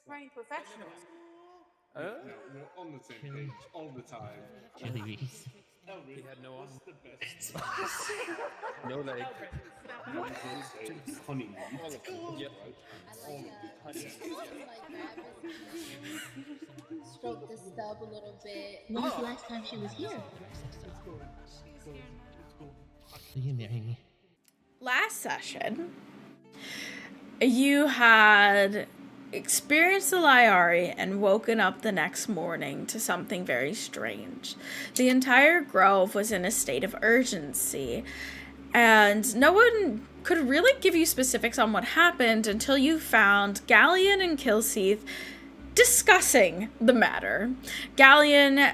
trained professionals. No, we're on the same page all the time. Chili bees. Elric, He had no what's the best? No, like, Honey. all of them. Yep. All of it. Honey. Stroke the stub a little bit. When was the last time she was here? Will you marry me? Last session, you had experienced the Lyari and woken up the next morning to something very strange. The entire grove was in a state of urgency, and no one could really give you specifics on what happened until you found Galleon and Kilseath discussing the matter. Galleon, I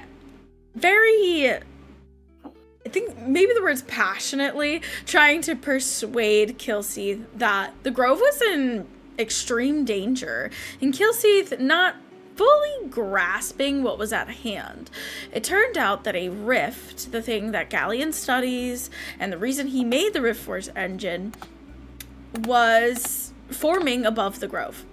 think maybe the words passionately, trying to persuade Kilseath that the grove was in extreme danger, and Kilseath not fully grasping what was at hand. It turned out that a rift, the thing that Galleon studies, and the reason he made the Rift Force engine, was forming above the grove.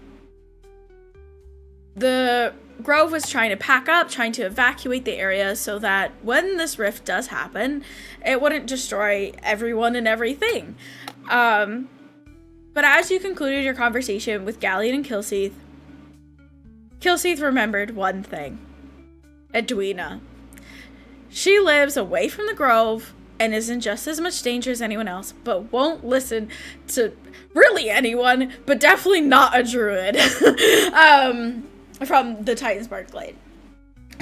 The grove was trying to pack up, trying to evacuate the area so that when this rift does happen, it wouldn't destroy everyone and everything. But as you concluded your conversation with Galleon and Kilseath remembered one thing. Edwina. She lives away from the grove and is in just as much danger as anyone else, but won't listen to really anyone, but definitely not a druid. From the Titans-Bark Glade.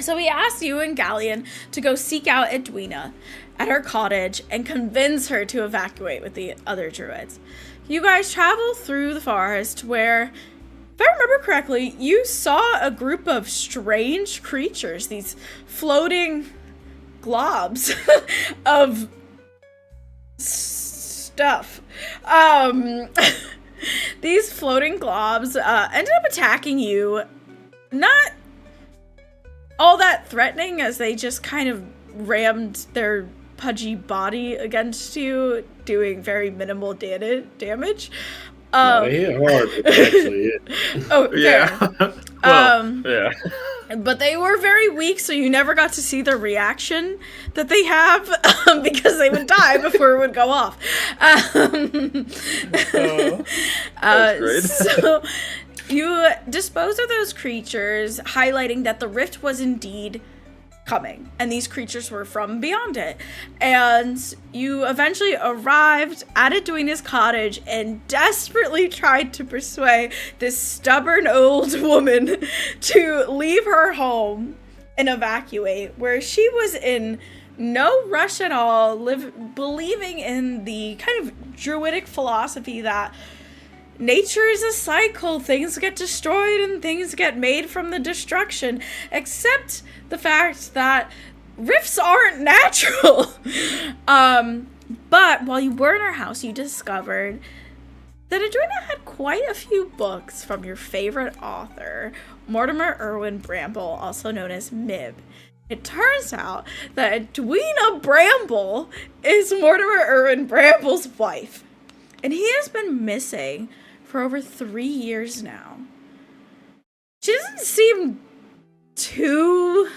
So we asked you and Galleon to go seek out Edwina at her cottage and convince her to evacuate with the other druids. You guys travel through the forest where, if I remember correctly, you saw a group of strange creatures, these floating globs of stuff. These floating globs ended up attacking you. Not all that threatening, as they just kind of rammed their pudgy body against you, doing very minimal damage. They hit hard, but they actually hit. Oh, fair. Yeah. But they were very weak, so you never got to see their reaction that they have, because they would die before it would go off. That's great. So you dispose of those creatures, highlighting that the rift was indeed coming, and these creatures were from beyond it. And you eventually arrived at Edwina's cottage and desperately tried to persuade this stubborn old woman to leave her home and evacuate, where she was in no rush at all, believing in the kind of druidic philosophy that nature is a cycle, things get destroyed and things get made from the destruction, except the fact that rifts aren't natural. But while you were in her house, you discovered that Edwina had quite a few books from your favorite author, Mortimer Irwin Bramble, also known as Mib. It turns out that Edwina Bramble is Mortimer Irwin Bramble's wife, and he has been missing for over 3 years now. She doesn't seem too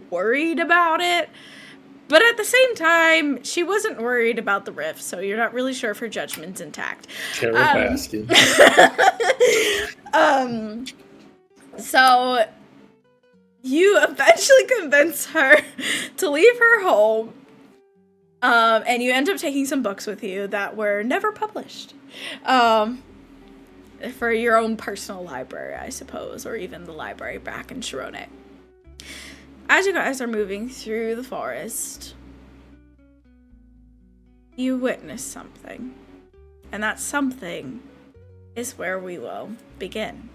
worried about it, but at the same time, she wasn't worried about the rift, so you're not really sure if her judgment's intact. Carol Baskin. So you eventually convince her to leave her home, and you end up taking some books with you that were never published. For your own personal library, I suppose, or even the library back in Sharone. As you guys are moving through the forest, you witness something. And that something is where we will begin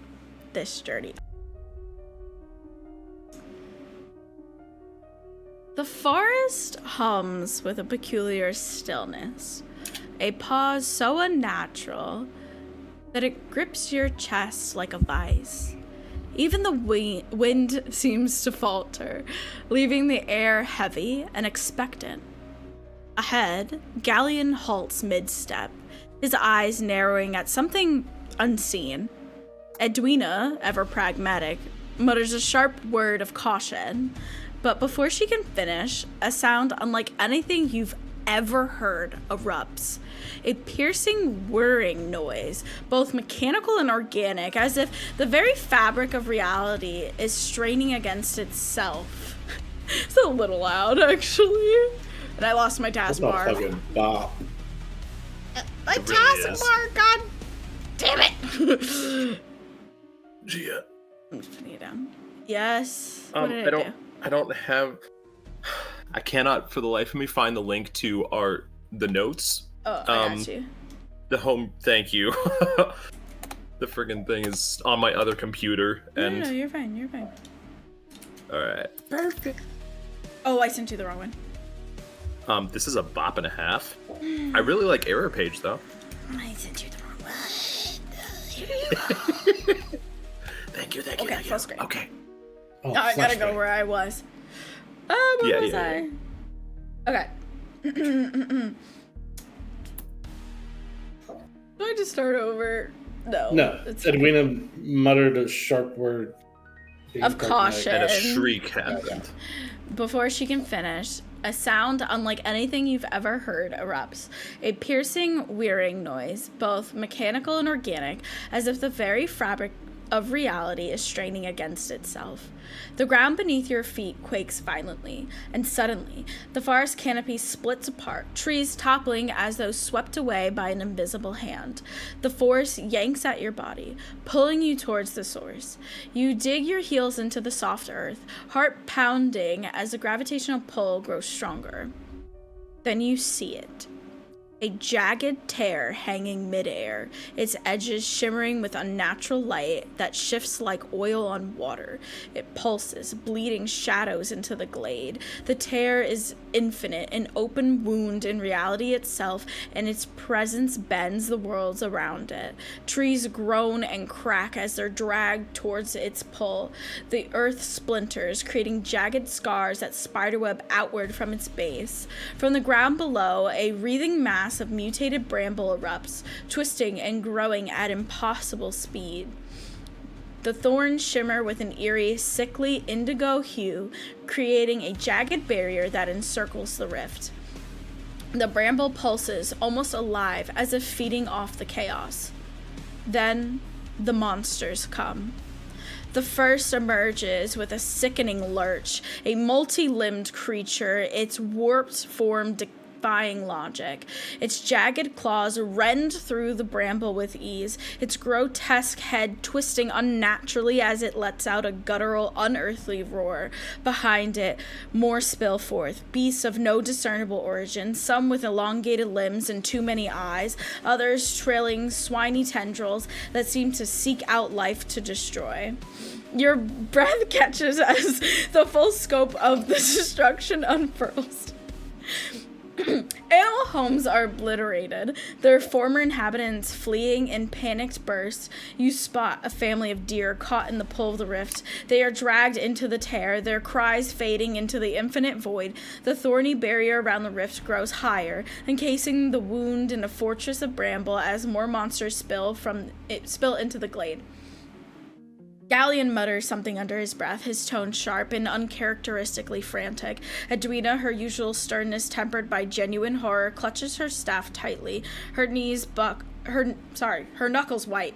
this journey. The forest hums with a peculiar stillness, a pause so unnatural that it grips your chest like a vice. Even the wind seems to falter, leaving the air heavy and expectant. Ahead, Galleon halts mid-step, his eyes narrowing at something unseen. Edwina, ever pragmatic, mutters a sharp word of caution, but before she can finish, a sound unlike anything you've ever heard erupts. A piercing whirring noise, both mechanical and organic, as if the very fabric of reality is straining against itself. It's a little loud, actually. And I lost my taskbar. What the fucking bop? My It really taskbar, god damn it! Gia. I'm just putting it down. Yes. What did I do? I don't have. I cannot for the life of me find the link to the notes. Oh, I got you. The home. Thank you. The friggin' thing is on my other computer, and No, you're fine. You're fine. all right. Perfect. Oh, I sent you the wrong one. This is a bop and a half. I really like Error Page though. I sent you the wrong one. Here you go. Thank you. Okay, full screen. Okay. Oh, I gotta go flashbang. where I was. Where was yeah. I? Okay. Do I just start over? No. No, It's Edwina muttered a sharp word Of caution. And a shriek happened. Before she can finish, a sound unlike anything you've ever heard erupts. A piercing, whirring noise, both mechanical and organic, as if the very fabric of reality is straining against itself. The ground beneath your feet quakes violently, and suddenly, the forest canopy splits apart, trees toppling as though swept away by an invisible hand. The force yanks at your body, pulling you towards the source. You dig your heels into the soft earth, heart pounding as the gravitational pull grows stronger. Then you see it. A jagged tear hanging midair, its edges shimmering with unnatural light that shifts like oil on water. It pulses, bleeding shadows into the glade. The tear is infinite, an open wound in reality itself, and its presence bends the worlds around it. Trees groan and crack as they're dragged towards its pull. The earth splinters, creating jagged scars that spiderweb outward from its base. From the ground below, a wreathing mass of mutated bramble erupts, twisting and growing at impossible speed. The thorns shimmer with an eerie, sickly indigo hue, creating a jagged barrier that encircles the rift. The bramble pulses, almost alive, as if feeding off the chaos. Then, the monsters come. The first emerges with a sickening lurch, a multi-limbed creature, its warped form defying logic. Its jagged claws rend through the bramble with ease, its grotesque head twisting unnaturally as it lets out a guttural, unearthly roar. Behind it, more spill forth, beasts of no discernible origin, some with elongated limbs and too many eyes, others trailing swiny tendrils that seem to seek out life to destroy. Your breath catches as the full scope of the destruction unfurls. Animal homes are obliterated, their former inhabitants fleeing in panicked bursts. You spot a family of deer caught in the pull of the rift. They are dragged into the tear, their cries fading into the infinite void. The thorny barrier around the rift grows higher, encasing the wound in a fortress of bramble as more monsters spill into the glade. Galleon mutters something under his breath, his tone sharp and uncharacteristically frantic. Edwina, her usual sternness tempered by genuine horror, clutches her staff tightly, her knuckles white.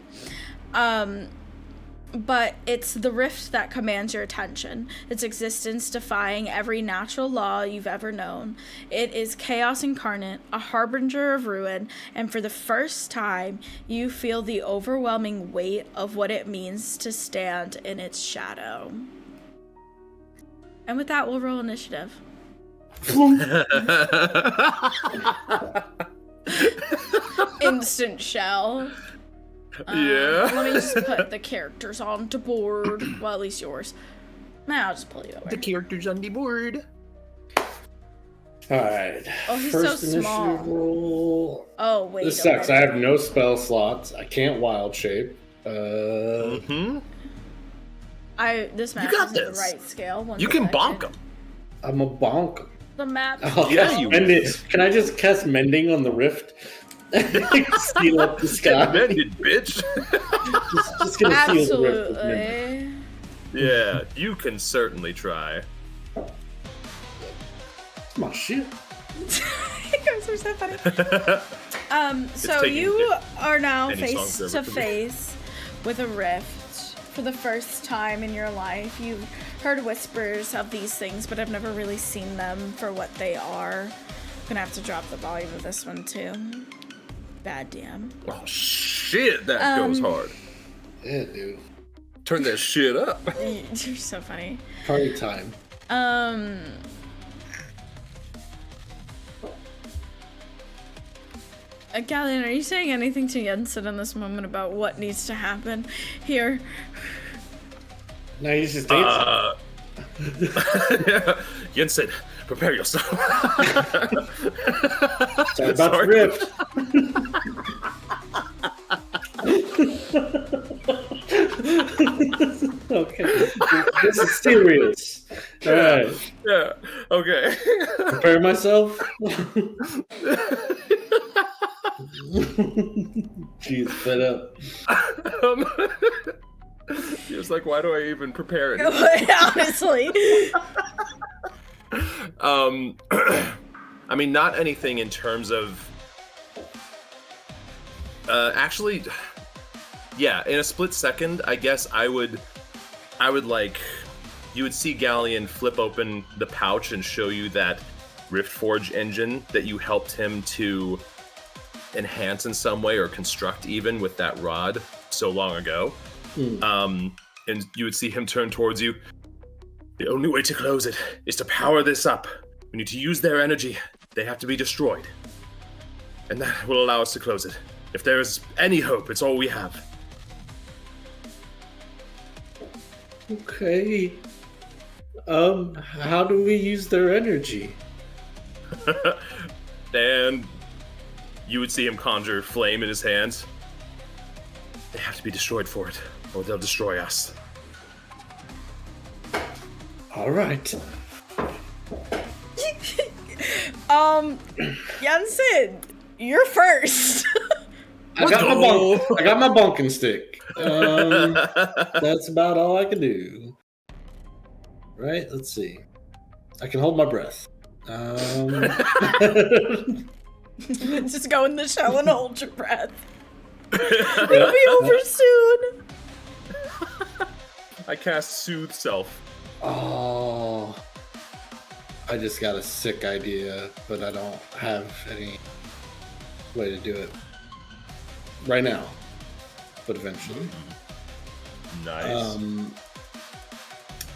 But it's the rift that commands your attention, its existence defying every natural law you've ever known. It is chaos incarnate, a harbinger of ruin, and for the first time, you feel the overwhelming weight of what it means to stand in its shadow. And with that, we'll roll initiative. Instant shell. Yeah. Let me just put the characters onto board. Well, at least yours. Nah, I'll just pull you over. The characters on the board. Alright. Oh, he's First so small. initiative roll. Oh, wait. This sucks. okay. I have no spell slots. I can't wild shape. This map got isn't the this. right scale. One You can second. bonk them. I'm a bonk. The map. I'll Yeah, cast you mending. Can I just cast mending on the rift? Seal up the sky. Bended, bitch. Just gonna seal the rift with me. Absolutely. Yeah, you can certainly try. It's my shit. You guys are so funny. So taking you are now any song face forever to for me. face with a rift for the first time in your life. You've heard whispers of these things, but I've never really seen them for what they are. I'm gonna have to drop the volume of this one too. Bad DM. Oh shit, that goes hard. Yeah, dude. Turn that shit up. You're so funny. Party time. Galleon, are you saying anything to Jensen in this moment about what needs to happen here? No, he's just dancing. Yeah. Jensen, prepare yourself. Sorry about the Sorry. rift. Okay. This is serious. Alright. Yeah. Okay. Prepare myself. Jeez, fed up. He was like, why do I even prepare it? Honestly. I mean, not anything in terms of. Actually, yeah. In a split second, I guess I would like. You would see Galleon flip open the pouch and show you that Riftforge engine that you helped him to enhance in some way or construct even with that rod so long ago. And you would see him turn towards you. The only way to close it is to power this up. We need to use their energy. They have to be destroyed. And that will allow us to close it. If there is any hope, it's all we have. Okay. How do we use their energy? And you would see him conjure flame in his hands. They have to be destroyed for it, or they'll destroy us. All right. Jensen, you're first. I got my bonking stick. That's about all I can do. Right? Let's see. I can hold my breath. Just go in the shell and hold your breath. It'll be over soon. I cast Soothe Self. Oh, I just got a sick idea, but I don't have any way to do it right now. But eventually. Nice.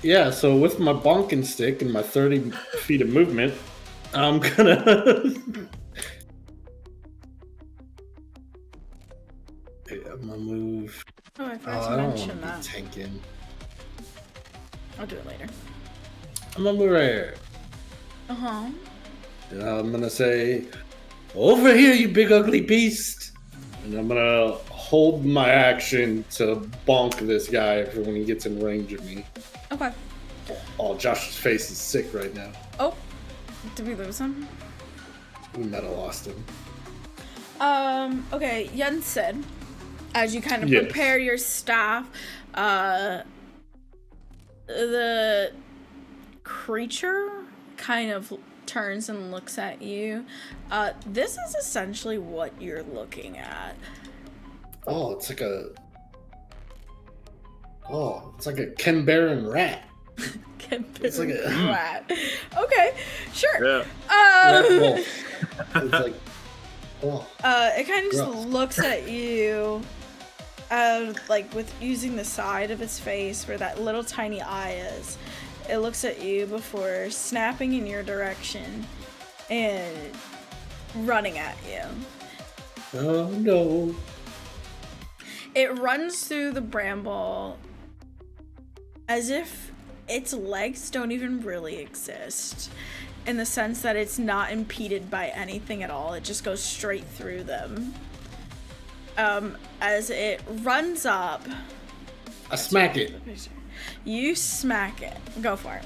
Yeah, so with my bonking stick and my 30 feet of movement, I'm gonna. I'm gonna move. Oh, I Oh, forgot I to don't want mention to be that. tanking. I'll do it later. I'm gonna move right here. Uh-huh. And I'm gonna say, "Over here, you big ugly beast!" And I'm gonna hold my action to bonk this guy for when he gets in range of me. Okay. Oh, Josh's face is sick right now. Oh, did we lose him? We might have lost him. Okay, Jensen, as you kind of Yes. prepare your staff, the creature kind of turns and looks at you. This is essentially what you're looking at. Oh, it's like a Ken Barron rat. It's like a rat. Okay, sure. Yeah. rat wolf. It's like, oh, It kind of just Gross. looks at you, like with using the side of its face where that little tiny eye is. It looks at you before snapping in your direction and running at you. oh no. It runs through the bramble as if its legs don't even really exist, in the sense that it's not impeded by anything at all. It just goes straight through them. As it runs up, I smack it. you smack it. Go for it.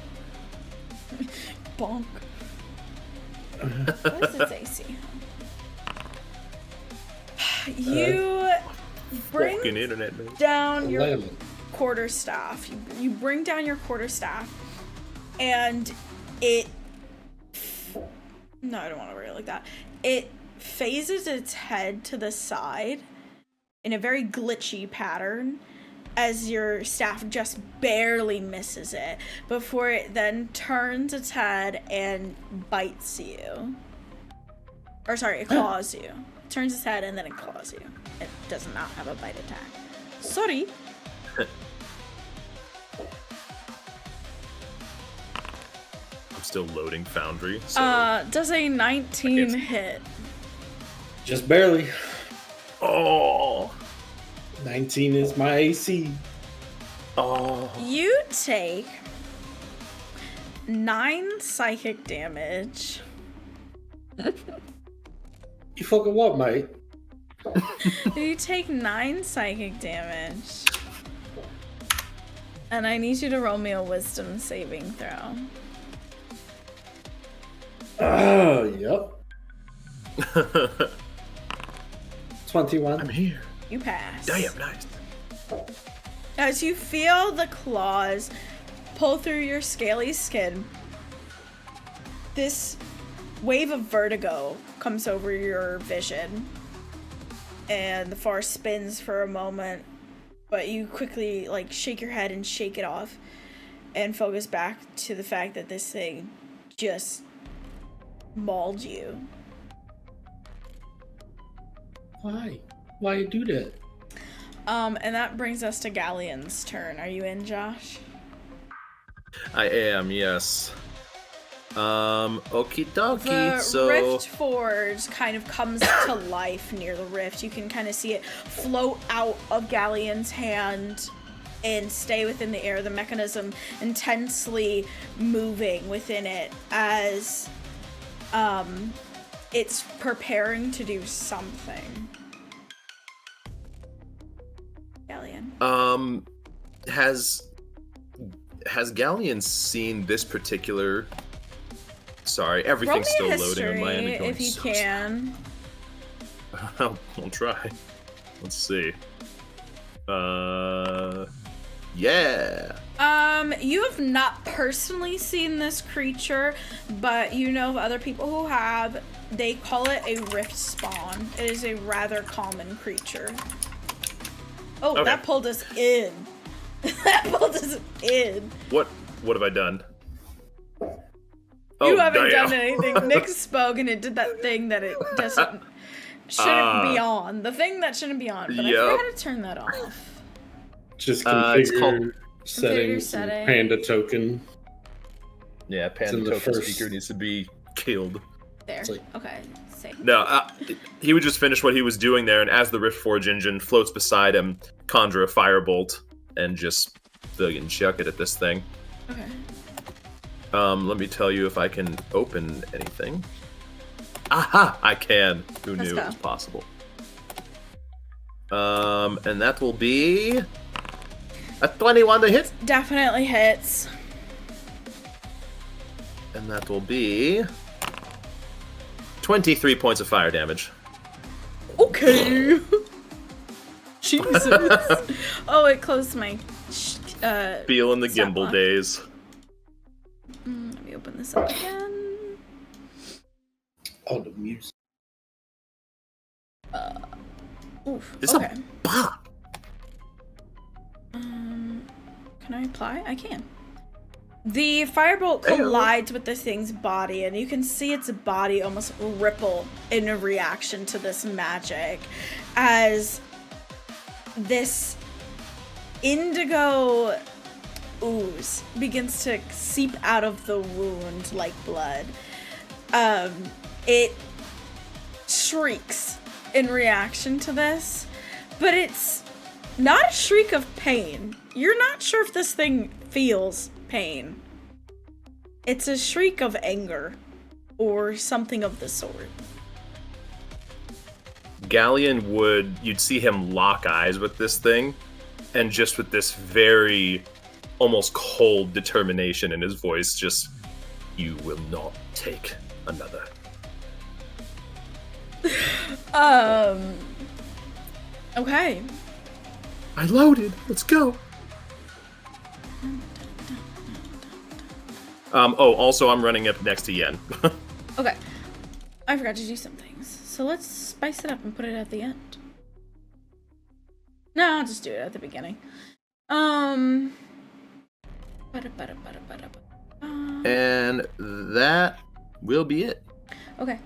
Bonk. What is its AC? You bring Fucking internet, man. down your Lemon. quarterstaff. You bring down your quarterstaff, and it. No, I don't want to word it like that. It phases its head to the side in a very glitchy pattern as your staff just barely misses it before it then turns its head and bites you. Or sorry, it claws you. It turns its head and then it claws you. It does not have a bite attack. Sorry. I'm still loading Foundry. So Does a 19 hit? Just barely. oh, 19 is my AC. oh, You take 9 psychic damage. You fucking what, mate? You take 9 psychic damage. And I need you to roll me a wisdom saving throw. Oh, yep. 21. I'm here. You pass. Damn, nice. As you feel the claws pull through your scaly skin, this wave of vertigo comes over your vision, and the forest spins for a moment, but you quickly shake your head and shake it off and focus back to the fact that this thing just mauled you. Why? Why you do that? And that brings us to Galleon's turn. Are you in, Josh? I am, yes. Okie dokie. The So Rift Forge kind of comes to life near the rift. You can kind of see it float out of Galleon's hand and stay within the air. The mechanism intensely moving within it as it's preparing to do something. Galleon. Has Galleon seen this particular? Sorry, Roll everything's me still a loading on my end. history if you can. I'll try. Let's see. Yeah. You have not personally seen this creature, but you know of other people who have. They call it a rift spawn. It is a rather common creature. Oh, Okay. that pulled us in. That pulled us in. What have I done? You Oh, haven't damn. done anything. Nick spoke and it did that thing that it doesn't shouldn't be on. The thing that shouldn't be on. But I Yep. forgot how to turn that off. Just It's configure called- settings, and settings. Panda token. Yeah, Panda in the Token first- speaker needs to be killed. There. It's like- Okay. Safe. No, he would just finish what he was doing there, and as the Rift Forge engine floats beside him, conjure a firebolt and just fucking chuck it at this thing. Okay. Let me tell you if I can open anything. Aha! I can. Who Let's knew go. it was possible? And that will be a 21 to hit, Definitely hits. and that will be 23 points of fire damage. Okay. Jesus. Oh, it closed my. Feeling the Stop gimbal lock. days. Let me open this up again. Oh, the music. Oof. It's Okay. a bop. Can I apply? I can. The firebolt collides with this thing's body, and you can see its body almost ripple in a reaction to this magic as this indigo ooze begins to seep out of the wound like blood. It shrieks in reaction to this, but it's not a shriek of pain. You're not sure if this thing feels pain. It's a shriek of anger or something of the sort. Galleon you'd see him lock eyes with this thing, and just with this very almost cold determination in his voice, just, you will not take another. Okay. I loaded. Let's go. Also, I'm running up next to Yen. Okay. I forgot to do some things. So let's spice it up and put it at the end. No, I'll just do it at the beginning. And that will be it. Okay.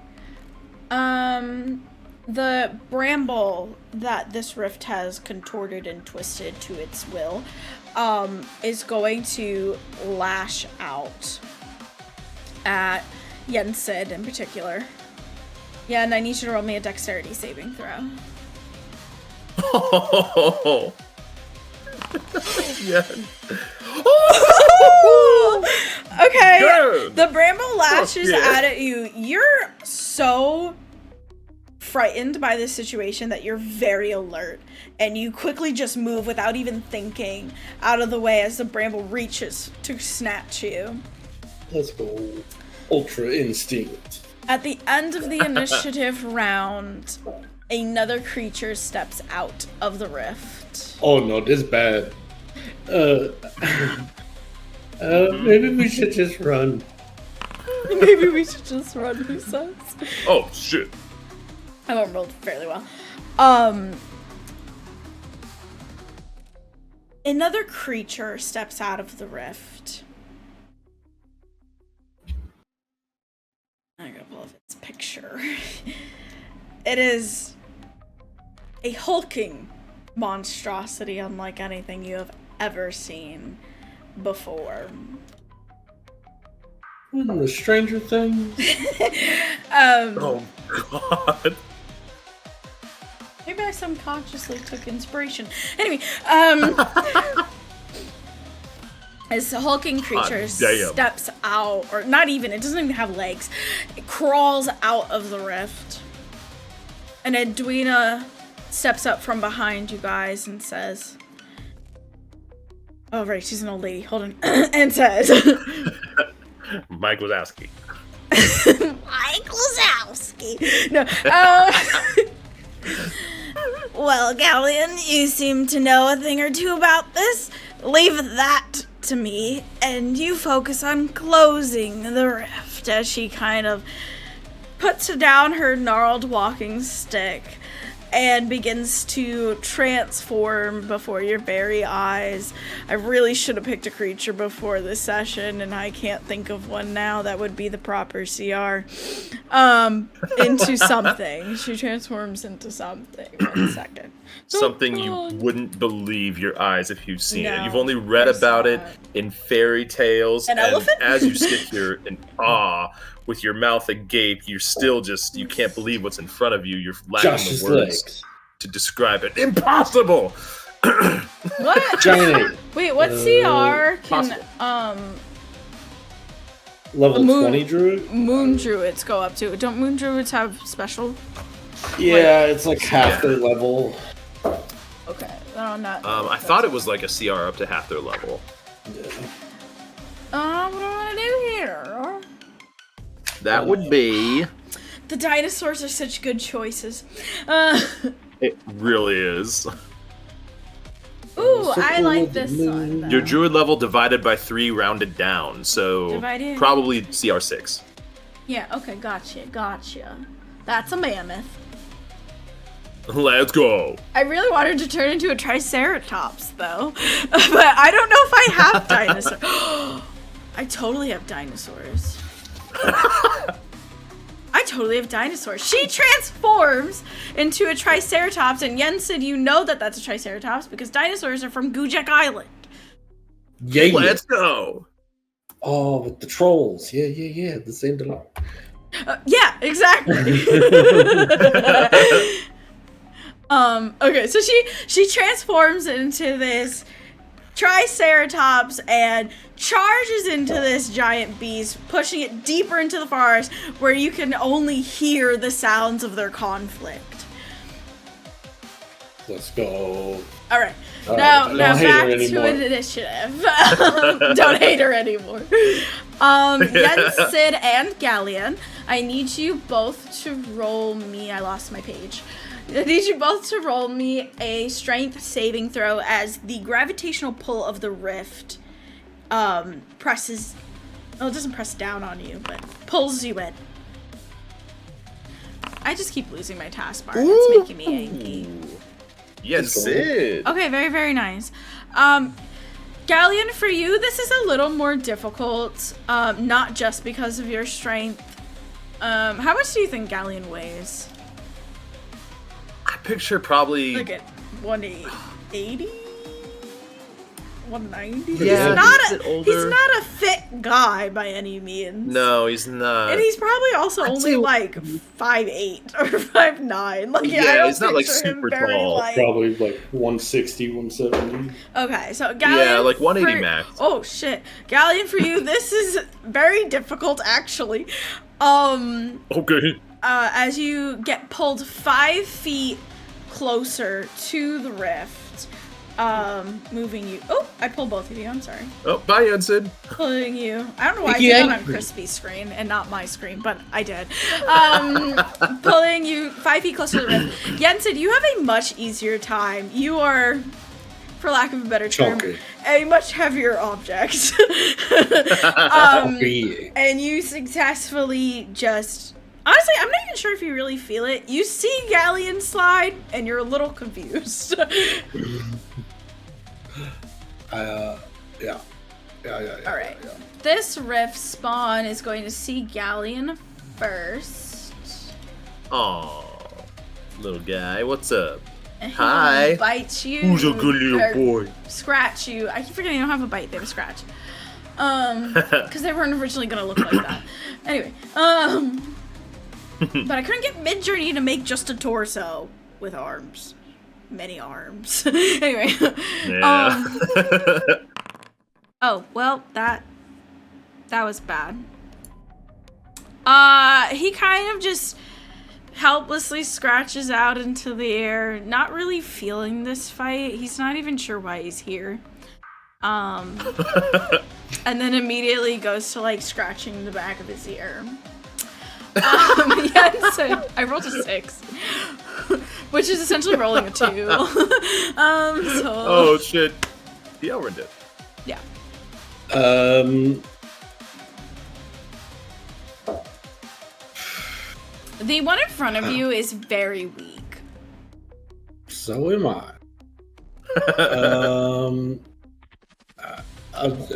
The bramble that this rift has contorted and twisted to its will, is going to lash out at Yensid in particular. Yeah, and I need you to roll me a dexterity saving throw. Oh, yeah. Okay, Good. the bramble lashes Yeah. out at you. You're so frightened by this situation that you're very alert, and you quickly just move without even thinking out of the way as the bramble reaches to snatch you. Let's go. Ultra instinct. At the end of the initiative round, another creature steps out of the rift. Oh no, this bad. Maybe we should just run. Maybe we should just run, who says? Oh, shit. I won't roll fairly well. Another creature steps out of the rift. I'm gonna pull up its picture. It is a hulking monstrosity unlike anything you have ever seen before. Wasn't the Stranger Things? Oh, God. Maybe I subconsciously took inspiration. Anyway, as the hulking creature damn. steps out, or not even, it doesn't even have legs, it crawls out of the rift. And Edwina steps up from behind you guys and says, oh, right, she's an old lady, hold on, and says, Mike Wazowski. Mike Wazowski. No, well, Galleon, you seem to know a thing or two about this. Leave that to me, and you focus on closing the rift as she kind of puts down her gnarled walking stick and begins to transform before your very eyes. I really should have picked a creature before this session, and I can't think of one now that would be the proper CR. Into something. She transforms into something. 1 second. Something you wouldn't believe your eyes if you've seen it. No, You've only read there's about it not. in fairy tales. An and elephant? as you sit here in awe, with your mouth agape, you're still just, you can't believe what's in front of you. You're lacking Josh's the words legs. to describe it. Impossible! What? Giant ape. Wait, what CR can possible. Level Moon- 20 druid? moon druids go up to? Don't moon druids have special? Yeah, it's like half their level. Okay, no, not. I thought it was like a CR up to half their level. What do I want to do here? That would be... The dinosaurs are such good choices. It really is. Ooh, I Circle like of the this moon. one. though. Your druid level divided by 3 rounded down, so Divided? probably CR6. Yeah, okay, gotcha. That's a mammoth. Let's go. I really wanted to turn into a triceratops, though. But I don't know if I have dinosaurs. I totally have dinosaurs. She transforms into a triceratops, and Yensid, you know that that's a triceratops because dinosaurs are from Gujek Island. Yeah. Let's go. Oh, with the trolls. Yeah. The same thing. Yeah, exactly. Okay, so she transforms into this triceratops and charges into this giant beast, pushing it deeper into the forest where you can only hear the sounds of their conflict. Let's go. All right. All Now right, don't hate back her to anymore. an initiative. Don't hate her anymore. Yensid and Galleon, I need you both to roll me. I lost my page. I need you both to roll me a strength saving throw as the gravitational pull of the rift presses. Oh, it doesn't press down on you, but pulls you in. I just keep losing my taskbar. It's making me angry. Yes, Sid. Okay, very, very nice. Galleon, for you, this is a little more difficult, not just because of your strength. How much do you think Galleon weighs? I picture probably. Like at 180? 190? Yeah, he's not a fit guy by any means. No, he's not. And he's probably also I'd only say- like 5'8" or 5'9". Like, I Yeah, don't he's not, like, picture him super very, tall. like- Probably like 160, 170. Okay, so Galleon. Yeah, like 180 for- max. Oh shit, Galleon, for you, this is very difficult actually. Okay. As you get pulled 5 feet closer to the rift, moving you. Oh, I pulled both of you. I'm sorry. Oh, bye, Ensign. Pulling you. I don't know why I Yeah. did that on Crispy's screen and not my screen, but I did. Pulling you 5 feet closer to the rift. Jensen, you have a much easier time. You are, for lack of a better term, Chunky. a much heavier object. Yeah. And you successfully just. Honestly, I'm not even sure if you really feel it. You see Galleon slide, and you're a little confused. Yeah. All right. This rift spawn is going to see Galleon first. Aw, little guy, what's up? And he Hi. bites you. Who's a good little or boy? Scratch you. I keep forgetting they don't have a bite. They have a scratch. Because they weren't originally gonna look like that. Anyway, but I couldn't get Midjourney to make just a torso with arms. Many arms. Anyway. Yeah. Oh, well, that was bad. He kind of just helplessly scratches out into the air, not really feeling this fight. He's not even sure why he's here. And then immediately goes to, like, scratching the back of his ear. Jensen, I rolled a 6, which is essentially rolling a 2. Oh shit. He outruned it. Yeah. The one in front of you is very weak. So am I.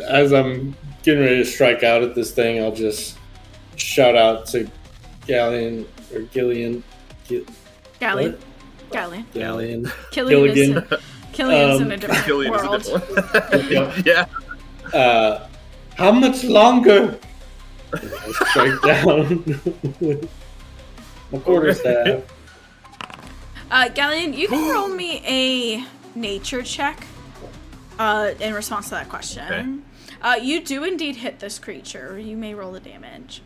As I'm getting ready to strike out at this thing, I'll just shout out to Galleon or Gillian. Galleon. What? Galleon. Galleon. Killian. Killian's in a different Killian is a world. different one. Yeah. How much longer? I strike down with my quarterstaff. Galleon, you can roll me a nature check in response to that question. Okay. You do indeed hit this creature. You may roll the damage.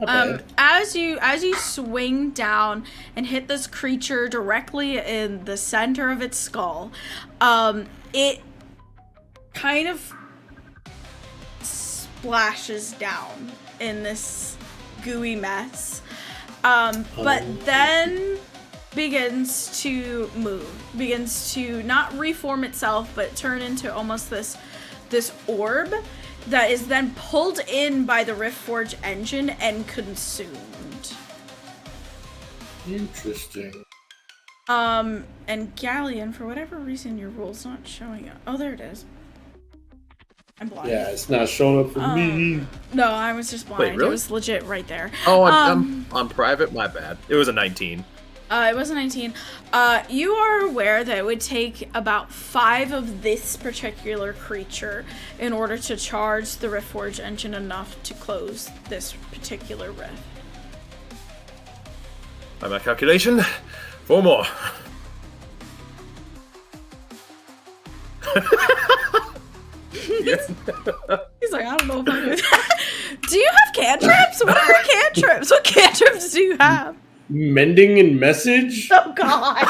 As you swing down and hit this creature directly in the center of its skull, it kind of splashes down in this gooey mess, but then begins to move, begins to not reform itself, but turn into almost this orb that is then pulled in by the Riftforge engine and consumed. Interesting. And Galleon, for whatever reason, your roll's not showing up. Oh, there it is. I'm blind. Yeah, it's not showing up for me. No, I was just blind. Wait, really? It was legit right there. Oh, I'm on private. My bad. It was a 19. It was a 19. You are aware that it would take about 5 of this particular creature in order to charge the Riftforge engine enough to close this particular rift. By my calculation, 4 more. He's like, I don't know if I do that. Do you have cantrips? What are your cantrips? What cantrips do you have? Mending and message? Oh, God.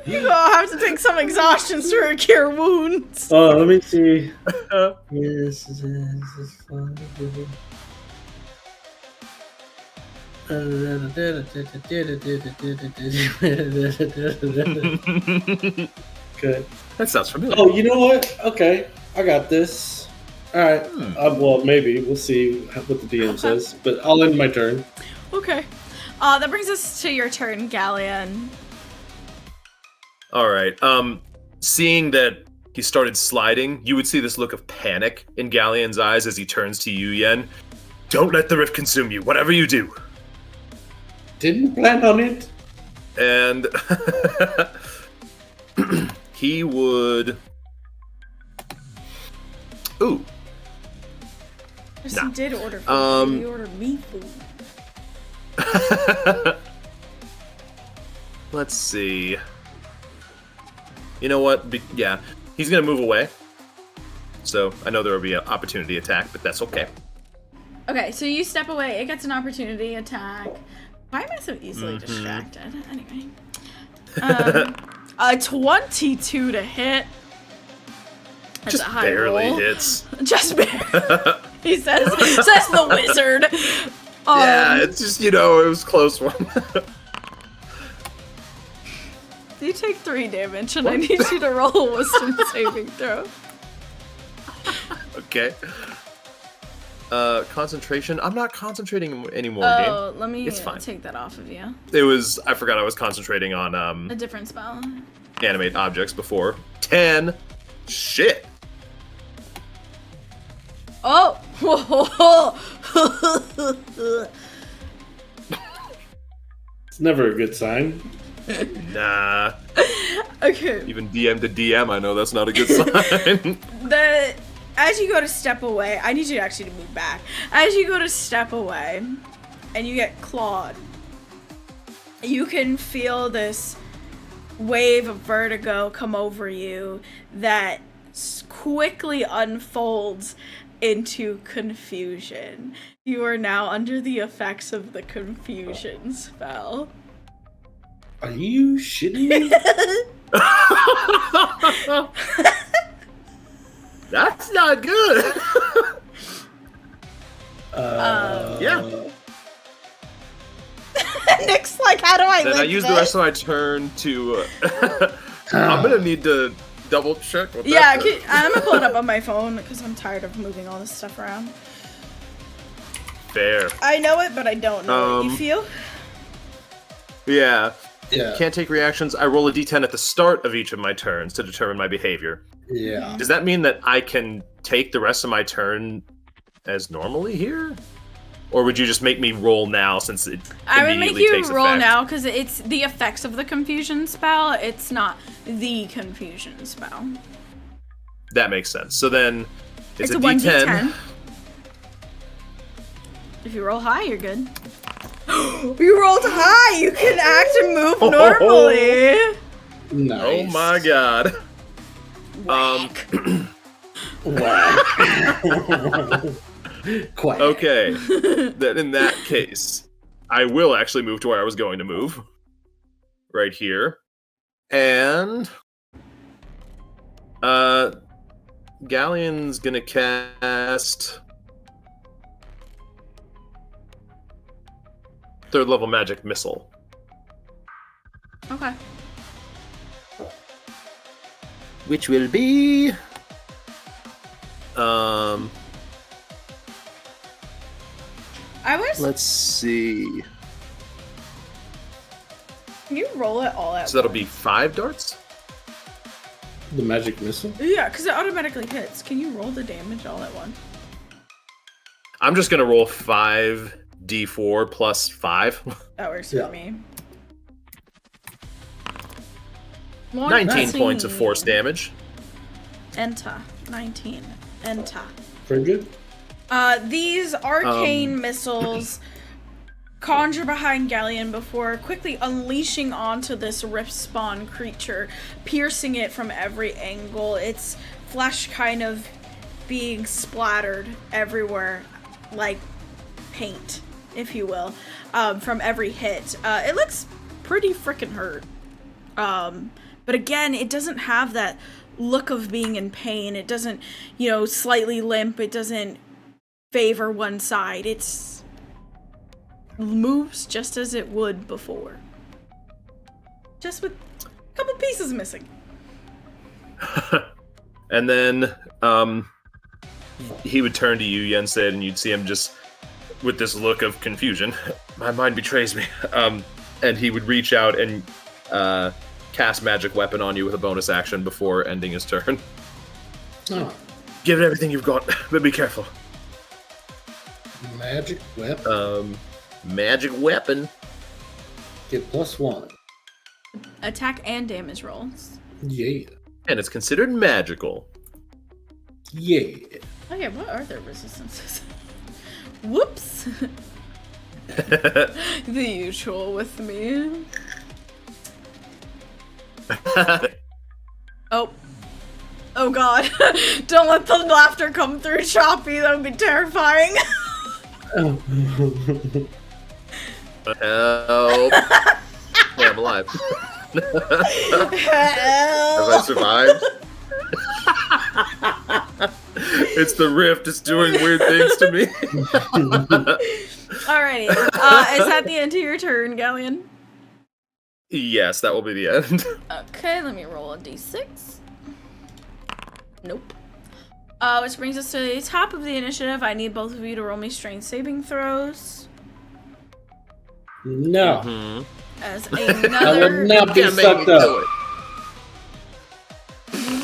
You gonna have to take some exhaustions to cure wounds. Oh, let me see. Yes, this is fun. Okay. That sounds familiar. Oh, you know what? Okay, I got this. All right. Well, maybe we'll see what the DM says, but I'll end my turn. Okay. That brings us to your turn, Galleon. All right. Seeing that he started sliding, you would see this look of panic in Galleon's eyes as he turns to you, Yen. Don't let the rift consume you, whatever you do. Didn't plan on it. And he would. Ooh. Person Nah. did order food. He ordered me food. Let's see. You know what? Yeah, he's gonna move away. So I know there will be an opportunity attack, but that's okay. Okay, so you step away. It gets an opportunity attack. Why am I so easily distracted? Anyway. A 22 to hit. That's Just a high barely roll. hits. Just barely. He says the wizard. Yeah, it's just, it was a close one. You take 3 damage, and I need you to roll a wisdom saving throw. Okay. Concentration. I'm not concentrating anymore, Oh, game. let me It's fine. take that off of you. I forgot I was concentrating on A different spell. animate objects before. 10. Shit. Oh! It's never a good sign. Nah. Okay. Even DM to DM, I know that's not a good sign. As you go to step away, I need you actually to move back. As you go to step away, and you get clawed, you can feel this wave of vertigo come over you that quickly unfolds into confusion. You are now under the effects of the confusion spell. Are you shitting me? That's not good. Yeah. Nick's like, how do I Then live I use this? the rest of my turn to. I'm gonna need to double check. What Yeah, that I'm gonna pull it up on my phone because I'm tired of moving all this stuff around. Fair. I know it, but I don't know it. You feel? Yeah. Yeah. Can't take reactions. I roll a d10 at the start of each of my turns to determine my behavior. Yeah. Does that mean that I can take the rest of my turn as normally here? Or would you just make me roll now since it I would make immediately you takes roll effect? now because it's the effects of the confusion spell. It's not the confusion spell. That makes sense. So then it's a 1d10. d10. If you roll high, you're good. You rolled high. You can act and move normally. Nice. Oh my god. Whack. Wow. Quite. Okay. Then in that case, I will actually move to where I was going to move. Right here. And Galleon's gonna cast 3rd level magic missile. Okay. Which will be I was. let's see. Can you roll it all at So that'll once? be 5 darts? The magic missile? Yeah, because it automatically hits. Can you roll the damage all at once? I'm just gonna roll 5d4 plus 5. That works Yeah. for me. 19 points of force damage. Enter. 19. Enter. Very good. These arcane missiles conjure behind Galleon before quickly unleashing onto this rift spawn creature, piercing it from every angle. Its flesh kind of being splattered everywhere like paint, if you will, from every hit. It looks pretty freaking hurt. But again, it doesn't have that look of being in pain. It doesn't, slightly limp. It doesn't favor one side. It's moves just as it would before. Just with a couple pieces missing. And then he would turn to you, Yensid, and you'd see him just with this look of confusion. My mind betrays me. And he would reach out and cast Magic Weapon on you with a bonus action before ending his turn. Oh, Give it everything you've got, but be careful. Magic Weapon. Magic Weapon. Get +1. Attack and damage rolls. Yeah. And it's considered magical. Yeah. Okay, what are their resistances? Whoops. The usual with me. Oh god. Don't let the laughter come through, Choppy. That would be terrifying. Oh. Help. Yeah, I'm alive. Have I survived? It's the rift. It's doing weird things to me. Alrighty. Is that the end of your turn, Galleon? Yes, that will be the end. Okay, let me roll a d6. Nope. Which brings us to the top of the initiative. I need both of you to roll me strength saving throws. No. Mhm. As I would another... not be Can't make sucked me up. do it.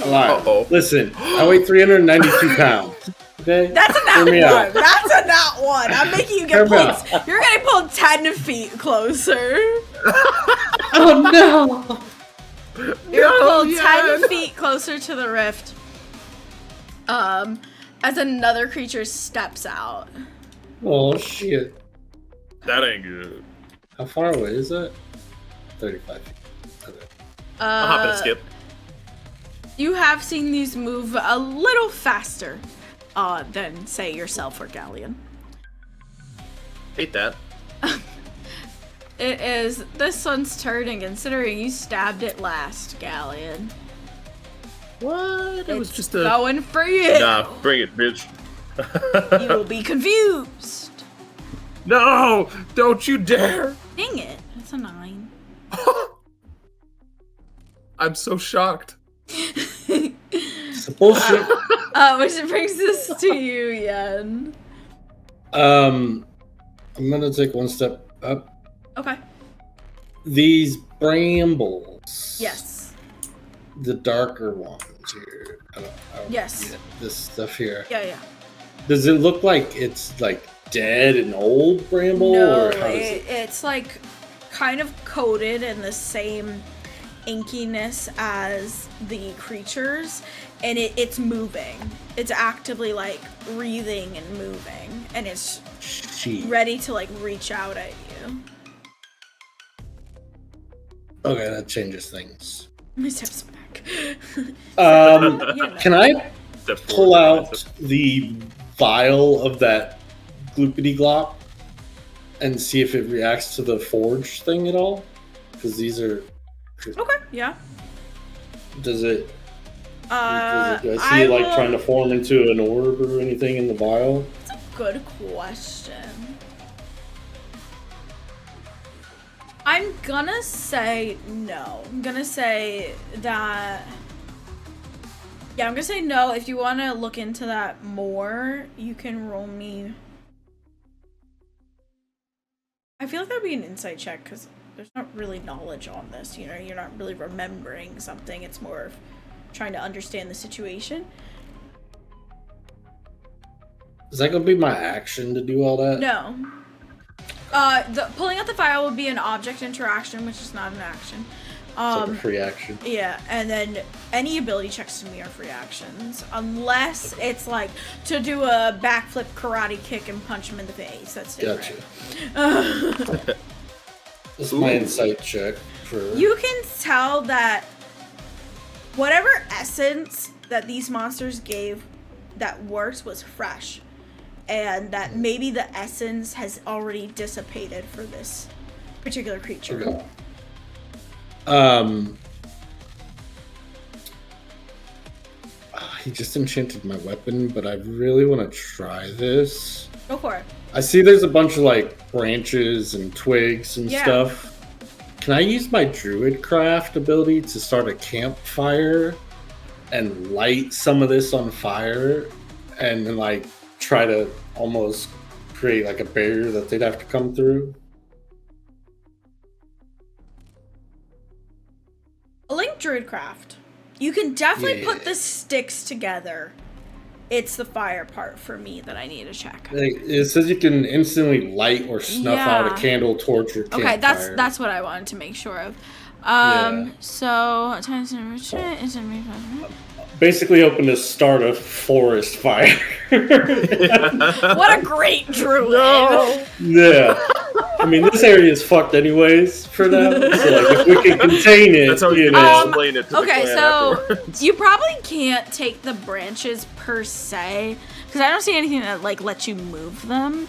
Alive. Uh-oh. Listen, I weigh 392 pounds. Okay? That's a Hear nat me one. out. That's a nat one. I'm making you Hear get me pulled. out. You're getting pulled 10 feet closer. Oh no! You're No, pulled Yen. 10 feet closer to the rift. As another creature steps out. Oh shit. That ain't good. How far away is that? 35 feet. Okay. I'll hop and skip. You have seen these move a little faster than, say, yourself or Galleon. Hate that. It is this one's turn, and considering you stabbed it last, Galleon. What? It was It's just a... going for you. Nah, bring it, bitch. You will be confused. No! Don't you dare! Dang it. It's a 9. I'm so shocked. It's a bullshit. Which brings us to you, Yen. I'm gonna take one step up. Okay. These brambles. Yes. The darker ones here. I don't Yes. get this stuff here. Yeah. Does it look like it's like dead and old bramble, No, or how does it? it's like kind of coated in the same inkiness as the creatures, and it's moving. It's actively like breathing and moving, and it's Shit. ready to like reach out at you. Okay, that changes things. My steps back. Yeah, no. Can I Step forward. pull out the vial of that gloopity glop and see if it reacts to the forge thing at all? Because these are. Okay, yeah. Does it? Do I see I it like will- trying to form into an orb or anything in the vial? That's a good question. I'm gonna say no. I'm gonna say that. Yeah, I'm gonna say no. If you want to look into that more, you can roll me. I feel like that would be an insight check because there's not really knowledge on this. You know, you're not really remembering something. It's more of trying to understand the situation. Is that gonna be my action to do all that? No. The pulling out the file would be an object interaction, which is not an action. It's like a free action. Yeah, and then any ability checks to me are free actions, unless it's like to do a backflip karate kick and punch him in the face. That's different. Gotcha. This is my insight check for. You can tell that whatever essence that these monsters gave that worked was fresh, and that maybe the essence has already dissipated for this particular creature. Okay. he just enchanted my weapon, but I really want to try this. Go for it. I see there's a bunch of like branches and twigs and Yeah. stuff. Can I use my druid craft ability to start a campfire and light some of this on fire and then like try to almost create like a barrier that they'd have to come through? A Link Druidcraft. You can definitely put Yeah. the sticks together. It's the fire part for me that I need to check. Like, it says you can instantly light or snuff out Yeah. a candle towards your campfire. Okay, that's what I wanted to make sure of. Yeah. So Basically hoping to start a forest fire. what a great druid! Yeah. I mean, this area is fucked anyways for them. So, like, if we can contain it, That's how you you know. explain it to the Okay, clan so afterwards. you probably can't take the branches per se, because I don't see anything that like lets you move them.